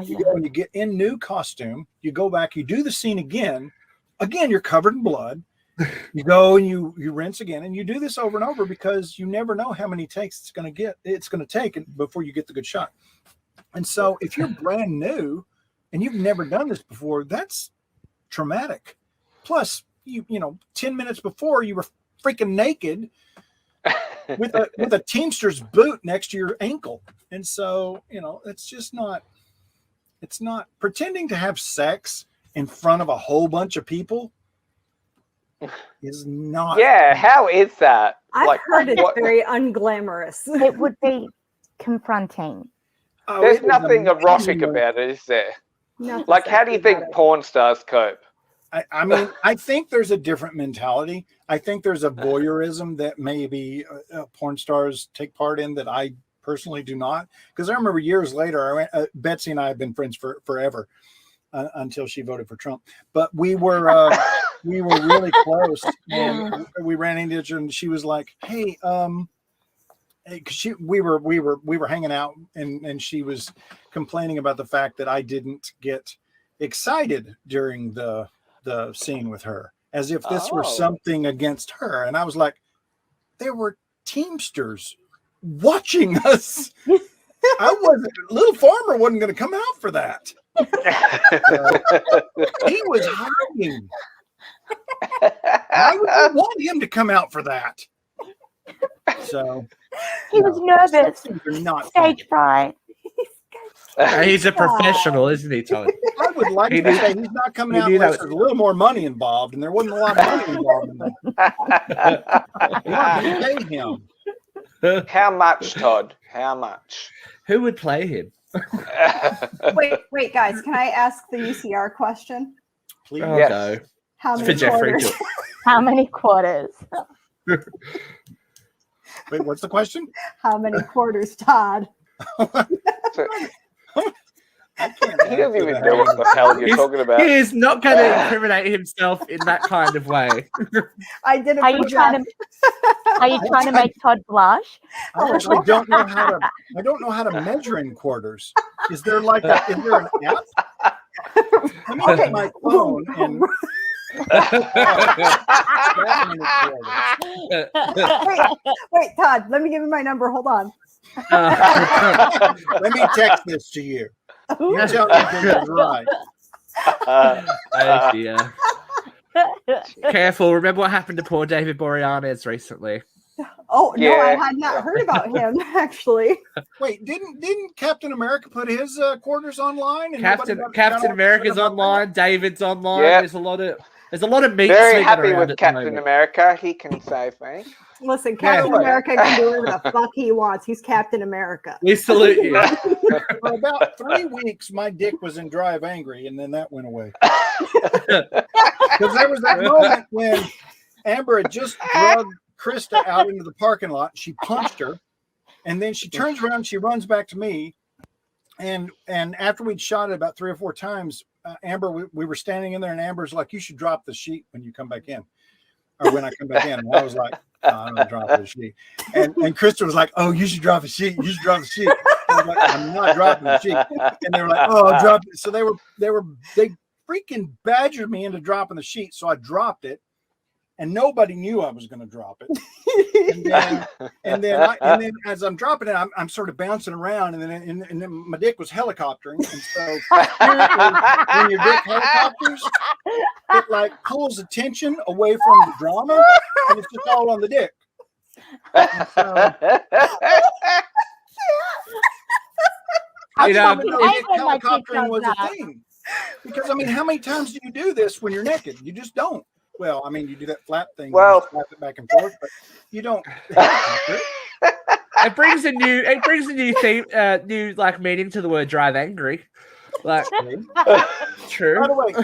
You go and you get in new costume, you go back, you do the scene again, you're covered in blood. You go and you rinse again, and you do this over and over because you never know how many takes it's going to take before you get the good shot. And so if you're brand new and you've never done this before, that's traumatic. Plus, you 10 minutes before you were freaking naked with a Teamster's boot next to your ankle. And so, it's not pretending to have sex in front of a whole bunch of people is not. Yeah, how is that? I've heard it's very unglamorous. It would be confronting. There's nothing erotic about it, is there? Like, how do you think porn stars cope? I think there's a different mentality. I think there's a voyeurism that maybe porn stars take part in that I personally do not. Because I remember years later, Betsy and I have been friends forever until she voted for Trump. But we were really close, and we ran into each other, and she was like, "Hey, we were hanging out, and she was complaining about the fact that I didn't get excited during the scene with her, as if this were something against her." And I was like, there were Teamsters watching us. Little Farmer wasn't going to come out for that. He was hiding. Why would you want him to come out for that? So he was nervous. Stage fright. He's a professional, isn't he, Todd? I would like to say he's not coming out unless there's a little more money involved, and there wasn't a lot of money involved in that. You want to pay him. How much, Todd? How much? Who would play him? Wait, guys, can I ask the UCR question? Please. Oh, yes. No. How many quarters? How many quarters? Wait, what's the question? How many quarters, Todd? He doesn't even know what the hell you're talking about. He is not going to incriminate himself in that kind of way. I didn't. Are you trying to make Todd blush? I actually don't know how to measure in quarters. Is there an app? Let me get my phone and. Wait, Todd, let me give you my number. Hold on. Let me text this to you. You tell me if this is right. Oh, dear. Careful. Remember what happened to poor David Boreanaz recently. Oh, yeah. No, I had not heard about him, actually. Wait, didn't Captain America put his quarters online? And Captain America's online. David's online. Yep. There's a lot of meat. Very happy with Captain America. He can save me. Listen, Captain America can do whatever the fuck he wants. He's Captain America. We salute you. For about 3 weeks, my dick was in Drive Angry, and then that went away. Because there was that moment when Amber had just drugged Krista out into the parking lot. She punched her, and then she turns around, she runs back to me, and after we'd shot it about 3 or 4 times, Amber, we were standing in there, and Amber's like, "You should drop the sheet when you come back in," or when I come back in. And I was like, "I'm not dropping the sheet." And Krista was like, "Oh, you should drop the sheet. You should drop the sheet." I was like, "I'm not dropping the sheet." And they were like, "Oh, I'll drop it." So they freaking badgered me into dropping the sheet. So I dropped it. and nobody knew I was going to drop it. And then as I'm dropping it, I'm sort of bouncing around, and then my dick was helicoptering. And so when your dick helicopters, it like pulls attention away from the drama, and it's just all on the dick. And so, helicoptering was a thing. Because, I mean, how many times do you do this when you're naked? You just don't. Well, I mean, you do that flap thing. Well, you flap it back and forth, but you don't. It brings a new theme, new like meaning to the word drive angry. Like, true. By the way,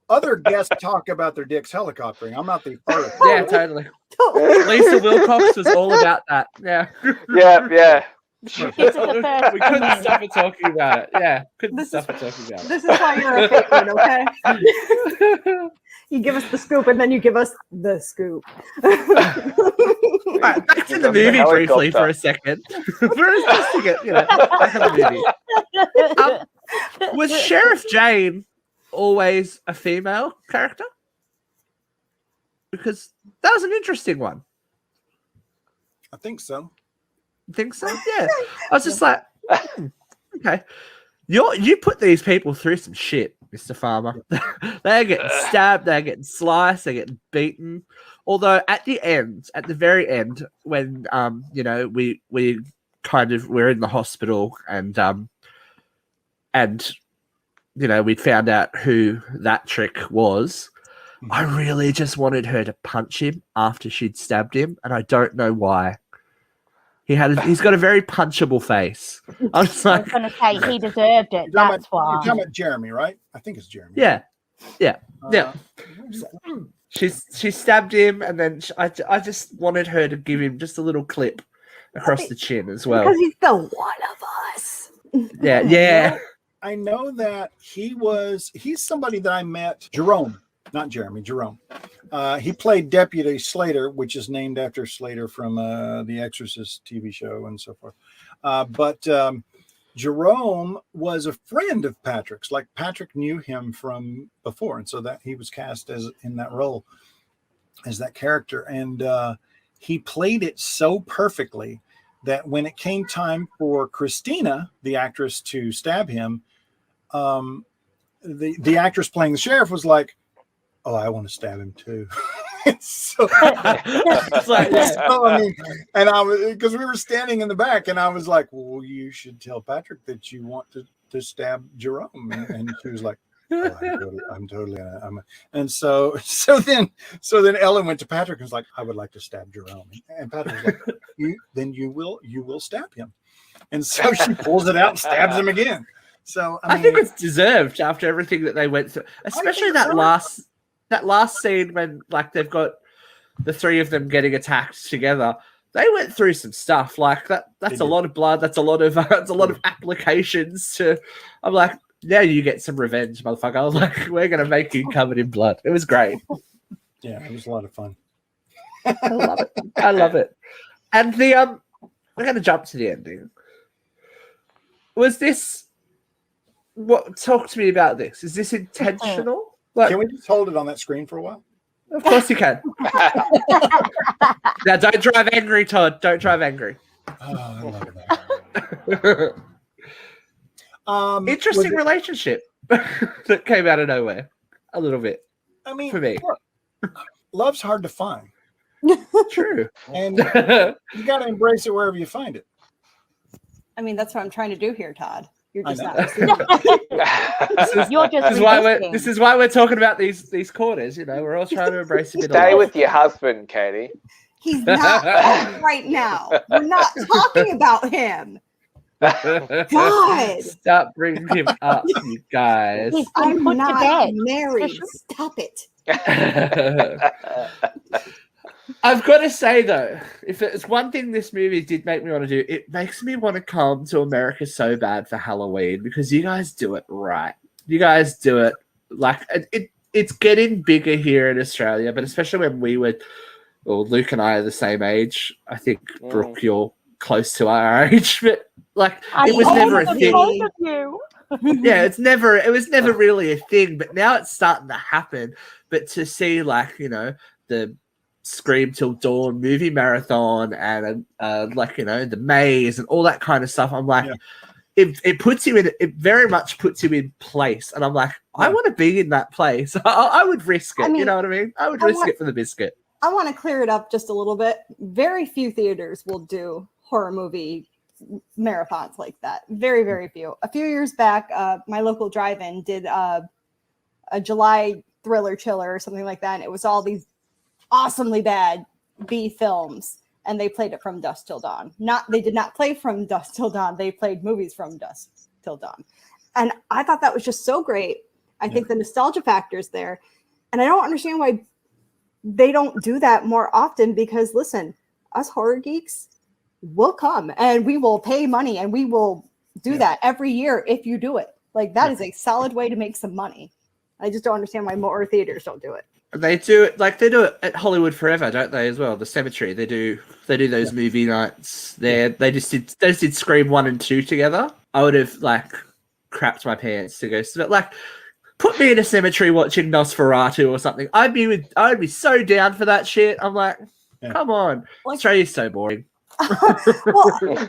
other guests talk about their dicks helicoptering. I'm not the first. Yeah, totally. Lisa Wilcox was all about that. Yeah. Yeah. We couldn't stop it talking about it. Yeah, couldn't stop it talking about it. This is why you're a fake one, okay? You give us the scoop, and then you give us the scoop. All right, back to the movie briefly for a second. Just to get, back to the movie. Was Sheriff Jane always a female character? Because that was an interesting one. I think so. Think so? Yeah. I was just like, okay. You put these people through some shit, Mr. Farmer. They're getting stabbed, they're getting sliced, they're getting beaten. Although at the very end, when we kind of we're in the hospital and we'd found out who that trick was. I really just wanted her to punch him after she'd stabbed him, and I don't know why. He's got a very punchable face. I was going to say he deserved it. That's why. You're talking about Jeremy, right? I think it's Jeremy. Yeah. She stabbed him, and then I just wanted her to give him just a little clip across the chin as well. Because he's the one of us. Yeah. I know that he's somebody that I met, Jerome, not Jeremy, Jerome. He played Deputy Slater, which is named after Slater from the Exorcist TV show and so forth. But Jerome was a friend of Patrick's. Like Patrick knew him from before, and so that he was cast in that role as that character. And he played it so perfectly that when it came time for Christina, the actress, to stab him, the actress playing the sheriff was like, "Oh, I want to stab him too." So I mean, and I was, because we were standing in the back, and I was like, "Well, you should tell Patrick that you want to stab Jerome," and she was like, "Oh, I'm totally gonna." And so then Ellen went to Patrick and was like, "I would like to stab Jerome," and Patrick was like, "You will stab him," and so she pulls it out and stabs him again. So I think it's deserved after everything that they went through, especially that last scene when like they've got the three of them getting attacked together. They went through some stuff like that. That's a lot of blood. That's a lot of applications to. I'm like, now you get some revenge, motherfucker. I was like, we're gonna make you covered in blood. It was great. Yeah, it was a lot of fun. I love it. And we're gonna jump to the ending. Was this? Talk to me about this. Is this intentional? Like, can we just hold it on that screen for a while? Of course you can. Now, don't drive angry, Todd. Don't drive angry. Oh, I love that. Interesting relationship that came out of nowhere. A little bit. I mean, for me, look, love's hard to find. True. And you got to embrace it wherever you find it. I mean, that's what I'm trying to do here, Todd. You're just not. This is why we're talking about these corners. We're all trying to embrace a bit. Stay with your husband, Katie. He's not right now. We're not talking about him. God, stop bringing him up, you guys. I'm not married. Stop it. I've got to say, though, if it's one thing this movie did make me want to do, it makes me want to come to America so bad for Halloween because you guys do it right. You guys do it like it's getting bigger here in Australia, but especially when Luke and I are the same age. I think, Brooke, you're close to our age, but like it was never a thing. Yeah, it was never really a thing, but now it's starting to happen. But to see like, the Scream Till Dawn movie marathon and like, you know, the maze and all that kind of stuff. I'm like, it puts you in, it very much puts you in place. And I'm like, I want to be in that place. I would risk it. You know what I mean? I would risk it for the biscuit. I want to clear it up just a little bit. Very few theaters will do horror movie marathons like that. Very, very few. A few years back, my local drive-in did a July thriller chiller or something like that. And it was all these awesomely bad B films, and they played it from dusk till dawn. They did not play from dusk till dawn. They played movies from dusk till dawn. And I thought that was just so great. I think the nostalgia factor is there. And I don't understand why they don't do that more often, because listen, us horror geeks will come and we will pay money and we will do that every year if you do it. Like, that is a solid way to make some money. I just don't understand why more theaters don't do it. They do it, like they do it at Hollywood Forever, don't they? As well, the cemetery. They do those movie nights. They just did Scream 1 and 2 together. I would have like crapped my pants to go. Like, put me in a cemetery watching Nosferatu or something. I would be so down for that shit. I'm like, come on, Australia's so boring. Well,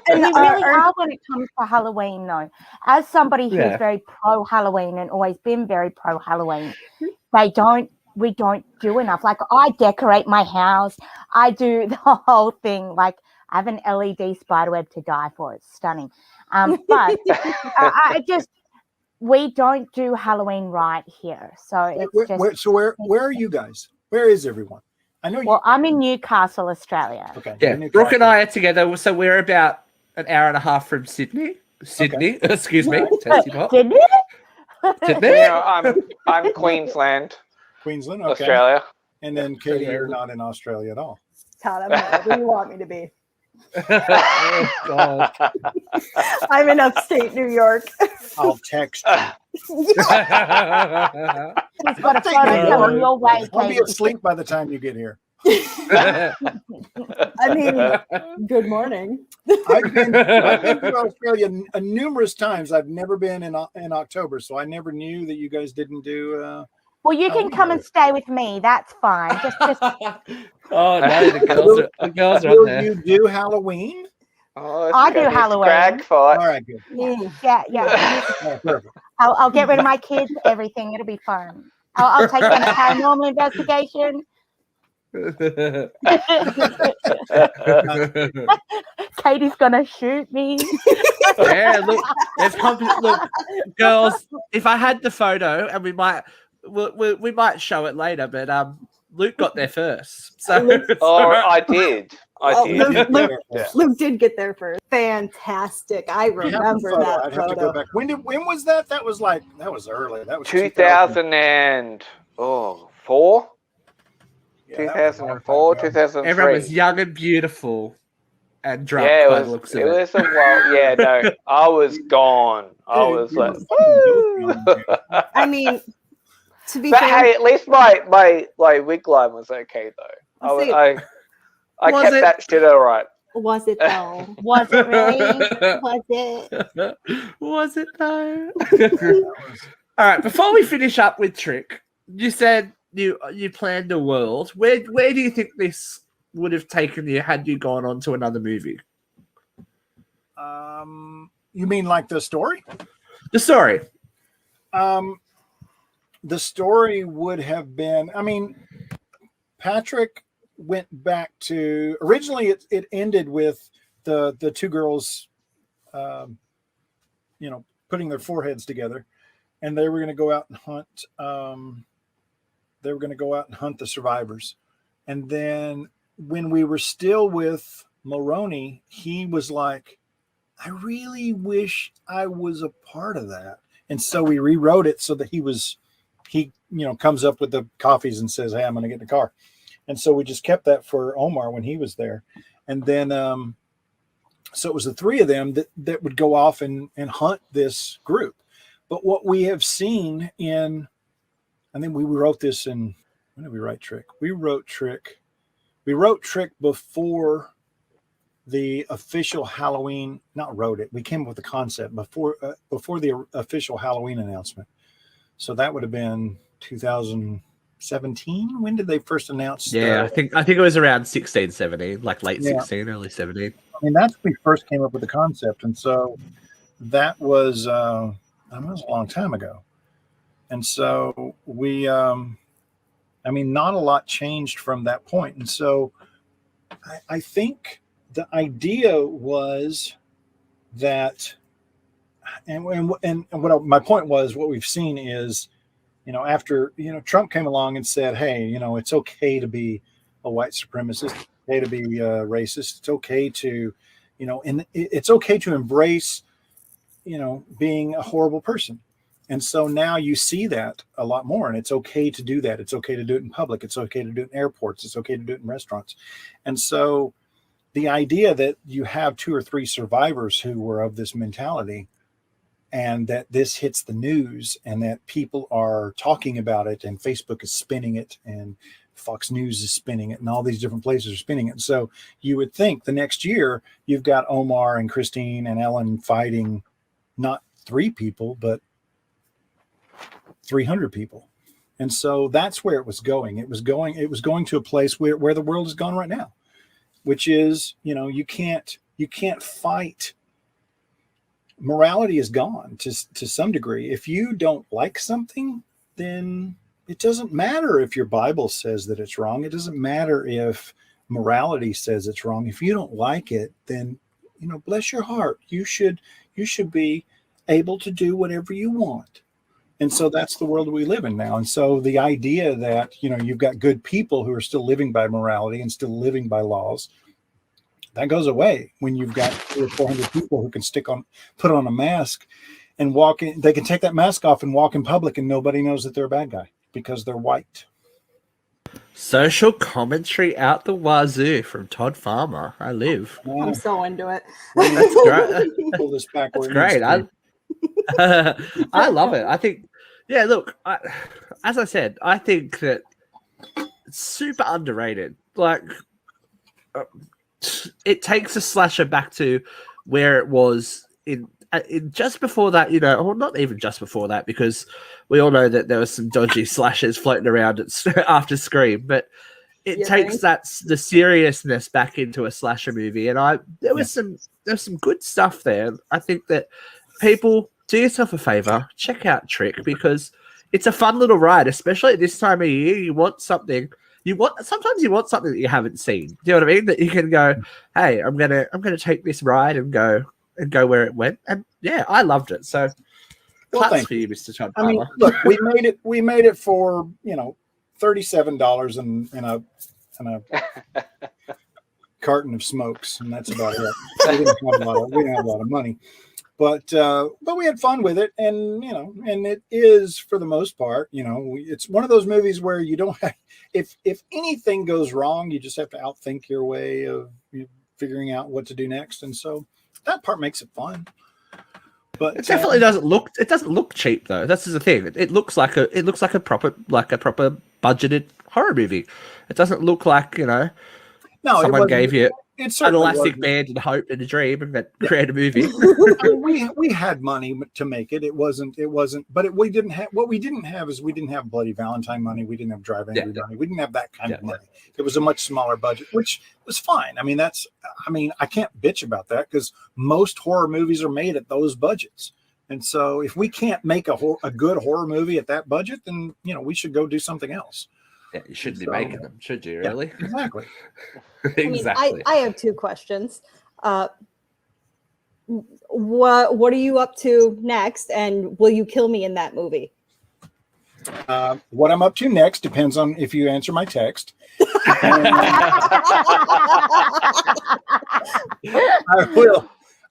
and we really are when it comes to Halloween, though. As somebody who's very pro Halloween and always been very pro Halloween, we don't do enough. Like, I decorate my house. I do the whole thing. Like, I have an LED spiderweb to die for. It's stunning. But we don't do Halloween right here. So it's where are you guys? Where is everyone? I know. Well, I'm in Newcastle, Australia. Okay. Yeah, Brooke and I are together. So we're about an hour and a half from Sydney. Excuse me. Sydney? Yeah, I'm Queensland. Queensland, okay. Australia. And then Katie, you're not in Australia at all. Todd, I'm wherever you want me to be. Oh, God. I'm in upstate New York. I'll text you. He's got a photo coming your way, I'll be Katie. asleep by the time you get here. I mean, good morning. I've been to Australia numerous times. I've never been in October, so I never knew that you guys didn't do. Well, you can come and stay with me. That's fine. Just Oh no, the girls are on Will there. you do Halloween? Oh, I do Halloween. Drag fight. All right, good. Yeah. Yeah, perfect. I'll get rid of my kids, everything. It'll be fun. I'll take them to paranormal investigation. Katie's gonna shoot me. Yeah, look, look, girls. If I had the photo, and we might show it later, but Luke got there first. So I did. Luke did get there first. Fantastic. I remember that I'd photo. have to go back. When was that? That was early. That was 2004. Yeah, 2004, 2003. everyone was young and beautiful and drunk. Yeah, by the looks of it was a while. Yeah, no, I was gone. I was like, woo! I mean, to be But fair, hey, at least my wig line was okay though. I kept that shit all right. was it though? Was it really? Was it? Was it though? All right. Before we finish up with Trick, you said you planned a world. Where do you think this would have taken you had you gone on to another movie? You mean like the story? The story. The story would have been. I mean, Patrick went back to originally. It ended with the two girls, putting their foreheads together, and they were going to go out and hunt. They were going to go out and hunt the survivors, and then when we were still with Mulroney, he was like, "I really wish I was a part of that," and so we rewrote it so that he comes up with the coffees and says, "Hey, I'm going to get in the car." And so we just kept that for Omar when he was there. And then, so it was the three of them that would go off and hunt this group. But what we have seen I think we wrote this in, when did we write Trick? We wrote Trick before the official Halloween, not wrote it. We came up with the concept before the official Halloween announcement. So that would have been 2000. 17. When did they first announce? Yeah, I think it was around 16, 17, like late 16, early 17. I mean, that's when we first came up with the concept, and so that was a long time ago. And so we, not a lot changed from that point. And so I think the idea was that, and what my point was, what we've seen is, after, Trump came along and said, hey, it's okay to be a white supremacist, it's okay to be racist, it's okay to, and it's okay to embrace, being a horrible person. And so now you see that a lot more, and it's okay to do that. It's okay to do it in public. It's okay to do it in airports. It's okay to do it in restaurants. And so the idea that you have 2 or 3 survivors who were of this mentality, and that this hits the news, and that people are talking about it, and Facebook is spinning it, and Fox News is spinning it, and all these different places are spinning it. So you would think the next year you've got Omar and Christine and Ellen fighting not 3 people, but 300 people. And so that's where it was going. It was going to a place where the world has gone right now, which is, you can't fight. Morality is gone to some degree. If you don't like something, then it doesn't matter if your Bible says that it's wrong. It doesn't matter if morality says it's wrong. If you don't like it, then, bless your heart. You should be able to do whatever you want. And so that's the world we live in now. And so the idea that, you've got good people who are still living by morality and still living by laws, that goes away when you've got 300 or 400 people who can put on a mask and walk in. They can take that mask off and walk in public, and nobody knows that they're a bad guy because they're white. Social commentary out the wazoo from Todd Farmer. I live. I'm so into it. That's great. Pull this back. That's great. I love it. I think, look, as I said, I think that it's super underrated. Like, it takes a slasher back to where it was in just before that, or not even just before that, because we all know that there was some dodgy slashers floating around after Scream, but it takes the seriousness back into a slasher movie. And there's some good stuff there. I think that people, do yourself a favor, check out Trick, because it's a fun little ride, especially at this time of year. You want something. Sometimes you want something that you haven't seen. Do you know what I mean? That you can go, hey, I'm gonna take this ride and go where it went. And I loved it. So claps for you, Mr. Todd Farmer. I mean, look, we made it for $37 and a carton of smokes, and that's about it. We didn't have a lot of money. But we had fun with it, and and it is, for the most part, it's one of those movies where you don't have, if anything goes wrong, you just have to outthink your way of figuring out what to do next, and so that part makes it fun. But it definitely doesn't look cheap though. That's the thing. It looks like a proper budgeted horror movie. It doesn't look like someone gave you an elastic band and hope and a dream and create a movie. I mean, we had money to make it. It wasn't, but we didn't have we didn't have Bloody Valentine money. We didn't have Drive Angry money. We didn't have that kind of money. It was a much smaller budget, which was fine. I mean, I can't bitch about that because most horror movies are made at those budgets. And so if we can't make a good horror movie at that budget, then, we should go do something else. Yeah, you shouldn't be making them, should you? Really? Yeah, exactly. Exactly. I have 2 questions. What are you up to next, and will you kill me in that movie? What I'm up to next depends on if you answer my text.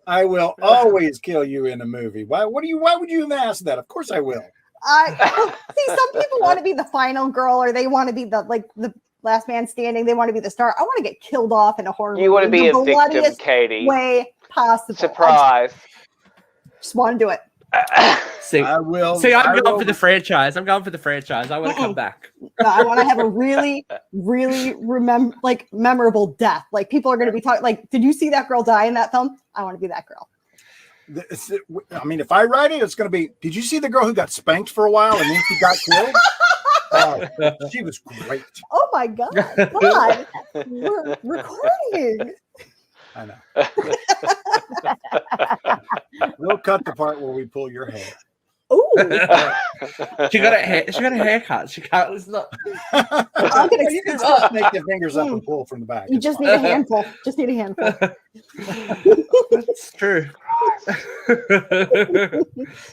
I will always kill you in a movie. Why would you even ask that? Of course I will. See, some people want to be the final girl, or they want to be the last man standing. They want to be the star. I want to get killed off in a horror movie. You want to be a victim, Katie. Way possible. Surprise. Just want to do it. I'm going for the franchise. I want to come back. No, I want to have a really, really memorable death. Like, people are going to be talking. Like, did you see that girl die in that film? I want to be that girl. I mean, if I write it, it's going to be, did you see the girl who got spanked for a while and then she got killed? She was great. Oh my God. God. We're recording. I know. We'll cut the part where we pull your hair. Ooh. She got a haircut. She can't. It's not. You can still make the fingers up and pull from the back. You just need a handful. Just need a handful. That's true.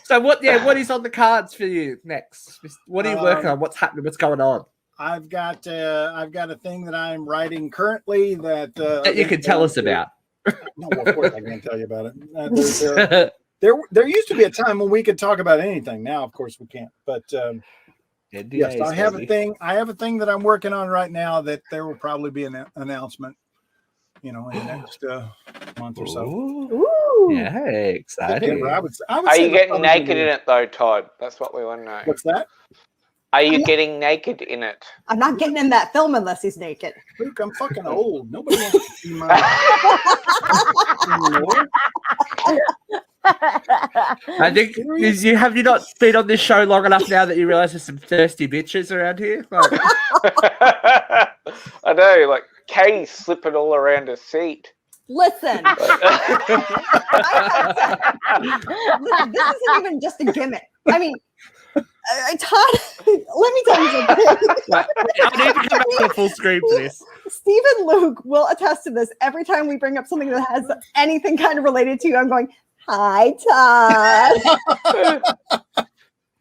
So what is on the cards for you next? What are you working on? What's happening? What's going on? I've got a thing that I'm writing currently that you can tell us about. No, of course I can't tell you about it. There used to be a time when we could talk about anything. Now, of course, we can't. But yes, I have a thing. I have a thing that I'm working on right now that there will probably be an announcement, in the next month or so. Ooh. Yeah, exciting. I would Are you getting naked in it though, Todd? That's what we want to know. What's that? Are you getting naked in it? I'm not getting in that film unless he's naked. Luke, I'm fucking old. Nobody wants to see my. I think have you not been on this show long enough now that you realize there's some thirsty bitches around here? Like... I know, like Katie's slipping all around her seat. Listen, this isn't even just a gimmick. I mean, Todd, let me tell you something. I need to come back to full screen for this. Steve and Luke will attest to this. Every time we bring up something that has anything kind of related to you, I'm going, hi, Todd.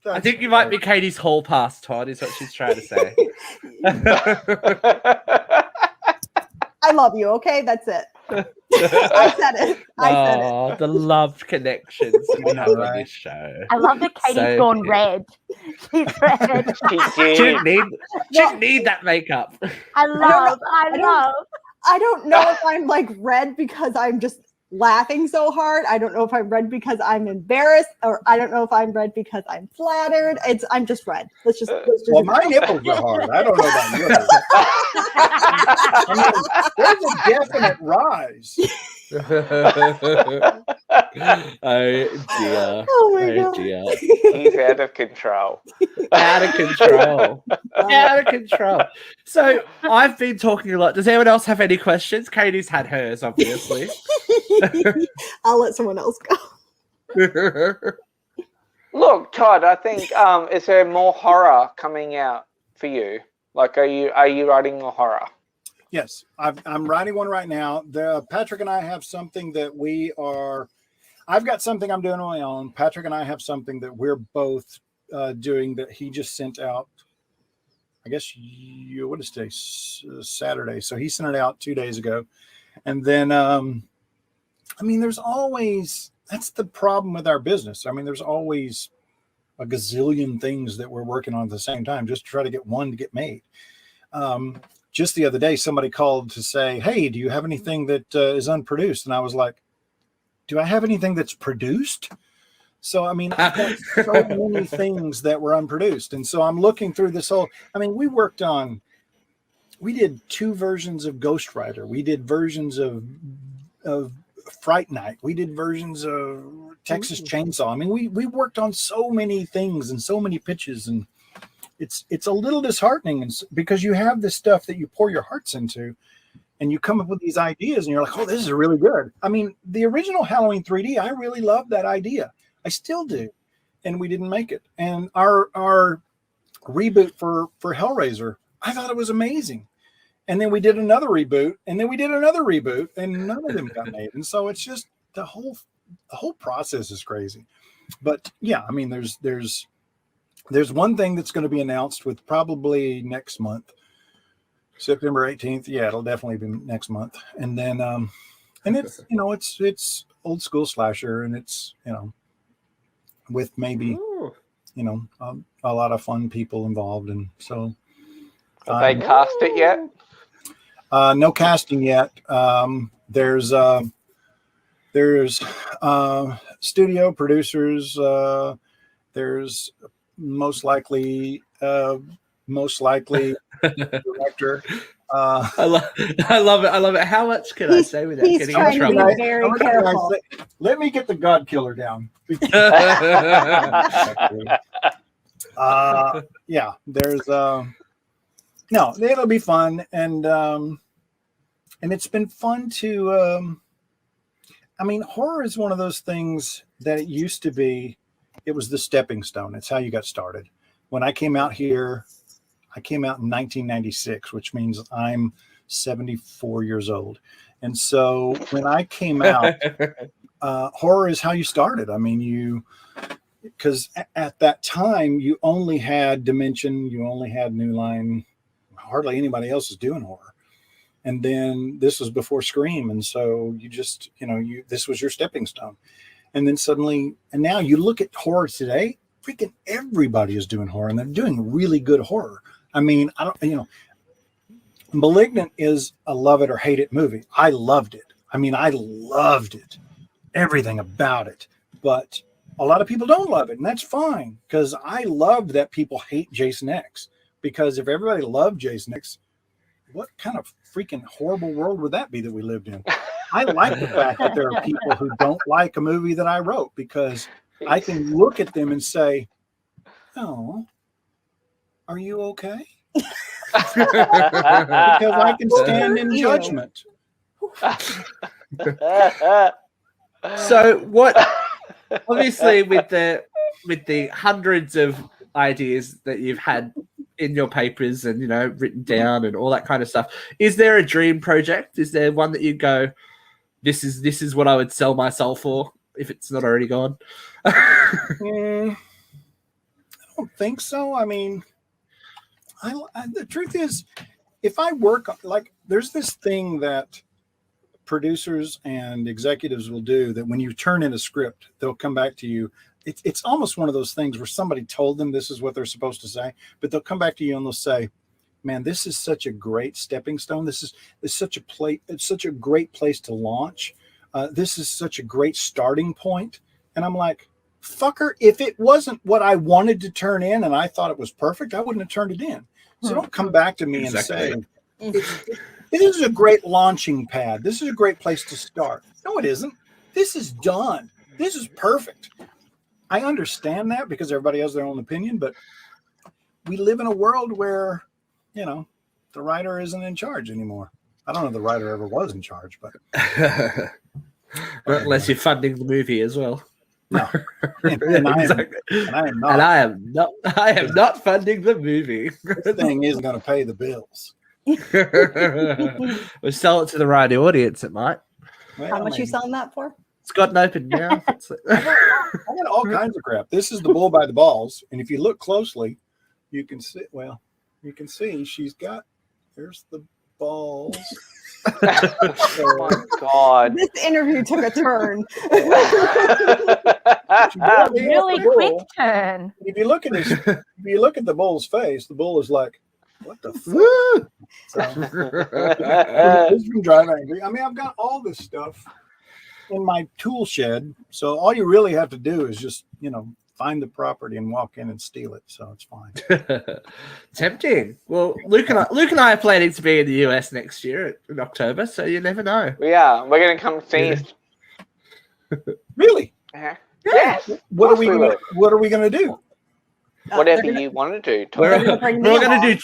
I think you might be Katie's hall pass, Todd, is what she's trying to say. I love you, okay? That's it. I said it. Oh, the love connections we have on this show. I love that Katie's gone red. She's red. She didn't need that makeup. I love. I don't know if I'm like red because I'm just laughing so hard. I don't know if I'm red because I'm embarrassed, or I don't know if I'm red because I'm flattered. I'm just red. Let's just well, my nipples are hard. I don't know about yours. There's a definite rise. Oh dear. Oh my God. Dear. He's out of control. Out of control. So I've been talking a lot. Does anyone else have any questions? Katie's had hers, obviously. I'll let someone else go. Look, Todd, I think is there more horror coming out for you? Like, are you writing more horror? Yes, I'm writing one right now. Patrick and I have something that I've got something I'm doing on my own. Patrick and I have something that we're both doing that he just sent out. I guess what is today? Saturday. So he sent it out 2 days ago. And then, there's always, that's the problem with our business. There's always a gazillion things that we're working on at the same time just to try to get one to get made. Just the other day, somebody called to say, hey, do you have anything that is unproduced? And I was like, do I have anything that's produced? So, I've got so many things that were unproduced. And so I'm looking through this whole, we did 2 versions of Ghost Rider. We did versions of Fright Night. We did versions of Texas Chainsaw. We worked on so many things and so many pitches, and it's a little disheartening because you have this stuff that you pour your hearts into and you come up with these ideas and you're like, oh, this is really good. The original Halloween 3D, I really loved that idea. I still do. And we didn't make it. And our reboot for Hellraiser, I thought it was amazing. And then we did another reboot, and then we did another reboot, and none of them got made. And so it's just the whole process is crazy. But yeah, there's one thing that's going to be announced with probably next month, September 18th. Yeah, it'll definitely be next month. And then, and it's, it's old school slasher, and it's, with maybe, a lot of fun people involved. And so. Have they cast it yet? No casting yet. There's studio producers. There's most likely director. I love it. How much can I say without getting in trouble? Be very careful. Let me get the God Killer down. Yeah, there's no, it'll be fun, and it's been fun to I mean, horror is one of those things that it used to be. It was the stepping stone. It's how you got started. When I came out here, I came out in 1996, which means I'm 74 years old. And so when I came out, horror is how you started. I mean, because at that time, you only had Dimension, you only had New Line. Hardly anybody else is doing horror. And then this was before Scream. And so you just, this was your stepping stone. And then suddenly, and now you look at horror today, freaking everybody is doing horror, and they're doing really good horror. I mean, Malignant is a love it or hate it movie. I loved it. I mean, I loved it. Everything about it. But a lot of people don't love it, and that's fine, because I loved that people hate Jason X. Because if everybody loved Jason X, what kind of freaking horrible world would that be that we lived in? I like the fact that there are people who don't like a movie that I wrote, because I can look at them and say, "Oh, are you okay?" Because I can stand in judgment. So what? Obviously, with the hundreds of ideas that you've had in your papers and written down and all that kind of stuff, is there a dream project? Is there one that you go, this is what I would sell my soul for if it's not already gone? I don't think so. I mean, the truth is, if I work, like, there's this thing that producers and executives will do, that when you turn in a script, they'll come back to you. It's almost one of those things where somebody told them this is what they're supposed to say, but they'll come back to you and they'll say, "Man, this is such a great stepping stone. It's such a great place to launch. This is such a great starting point." And I'm like, fucker, if it wasn't what I wanted to turn in and I thought it was perfect, I wouldn't have turned it in. So don't come back to me and say, "This is a great launching pad. This is a great place to start." No, it isn't. This is done. This is perfect. I understand that because everybody has their own opinion, but we live in a world where, the writer isn't in charge anymore. I don't know if the writer ever was in charge, but not unless you're funding the movie as well. No, and I am not funding the movie. This thing isn't going to pay the bills. We'll sell it to the right audience. It might. Well, How much are you selling that for? It's got an open mouth. I got all kinds of crap. This is the bull by the balls, and if you look closely, you can see. Well, you can see she's got. There's the balls. Oh my God! This interview took a turn. Really quick turn. If you look at the bull's face, the bull is like, "What the fuck?" So, he's been driving angry. I mean, I've got all this stuff in my tool shed, so all you really have to do is just find the property and walk in and steal it. So it's fine. Tempting. Well, Luke and I are planning to be in the US next year in October, so you never know. Yeah, we're gonna come see. Really? Yes. What are we gonna do? Whatever you want to do, Todd.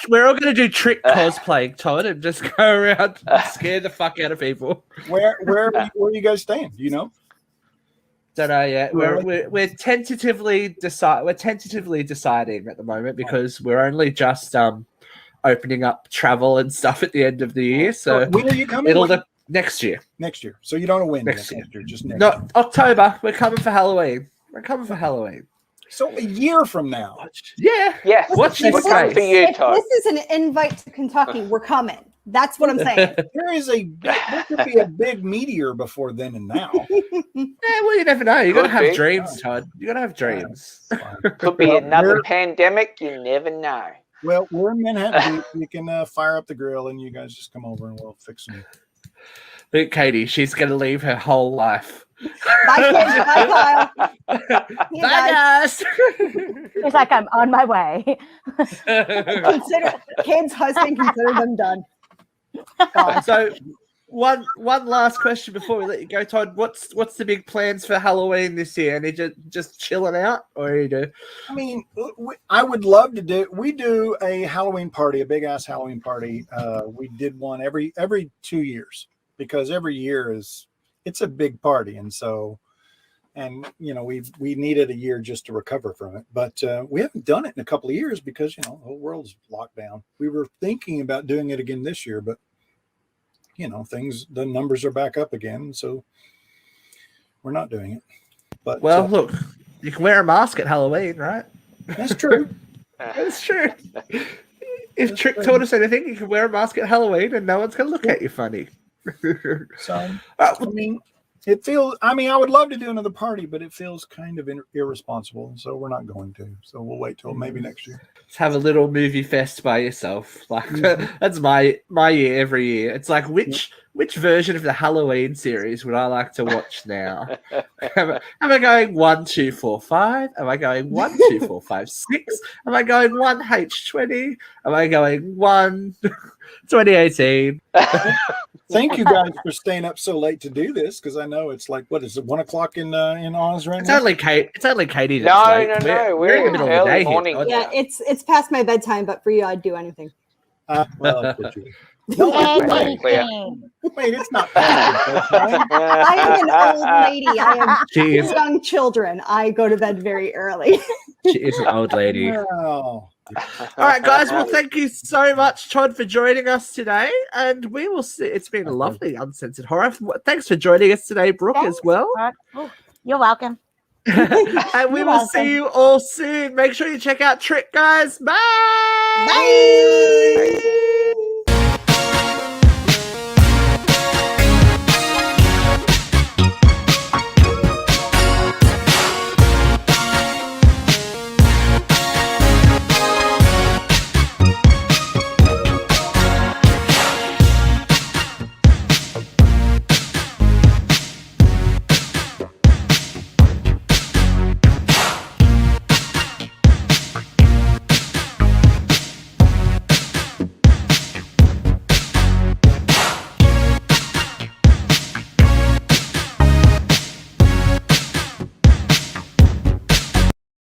We're all gonna do trick cosplaying, Todd, and just go around and scare the fuck out of people. Where are you guys staying? Do you know? Don't know yet. We're tentatively deciding at the moment, because we're only just opening up travel and stuff at the end of the year. So when are you coming? Next year. Next year. So you don't know when next year. Just next No, year. October. We're coming for Halloween. So a year from now. Yeah. Yes. Watch this for you, Todd. If this is an invite to Kentucky, we're coming. That's what I'm saying. There could be a big meteor before then and now. Yeah, well, you never know. You gotta have dreams, Todd. You gotta have dreams. Could be another pandemic. You never know. Well, we're in Manhattan. You can fire up the grill, and you guys just come over and we'll fix them. Look, Katie, she's gonna leave her whole life. Bye, kids. Bye, Kyle. Bye, guys. It's like, I'm on my way. Consider kids, husband, consider them done. So one last question before we let you go, Todd. What's the big plans for Halloween this year? And just chilling out, or are you do? I mean, I would love to do. We do a Halloween party, a big ass Halloween party. We did one every 2 years because every year it's a big party, and so. And, you know, we needed a year just to recover from it. But we haven't done it in a couple of years because, you know, the whole world's locked down. We were thinking about doing it again this year, but, you know, the numbers are back up again. So we're not doing it. But well, look, you can wear a mask at Halloween, right? That's true. That's true. If Trick taught us anything, you can wear a mask at Halloween and no one's going to look at you funny. So, I mean... I would love to do another party, but it feels kind of irresponsible. So we're not going to. So we'll wait till maybe next year. Just have a little movie fest by yourself. Like that's my year every year. It's like which version of the Halloween series would I like to watch now? Am I going 1, 2, 4, 5? Am I going 1, 2, 4, 5, 6? Am I going 1H20? Am I going 1 2018? Thank you guys for staying up so late to do this because I know it's like what is it 1 o'clock in Oz right now? It's only Katie. No. We're in the middle of the day morning. Here. Yeah, it's past my bedtime, but for you, I'd do anything. Well, wait, it's not past your bedtime. I am an old lady. I have 2 young children. I go to bed very early. She is an old lady. No. All right, guys. Well, thank you so much, Todd, for joining us today. And we will see. It's been a lovely Uncensored Horror. Thanks for joining us today, Brooke, as well. You're welcome. And we will see you all soon. Make sure you check out Trick, guys. Bye. Bye.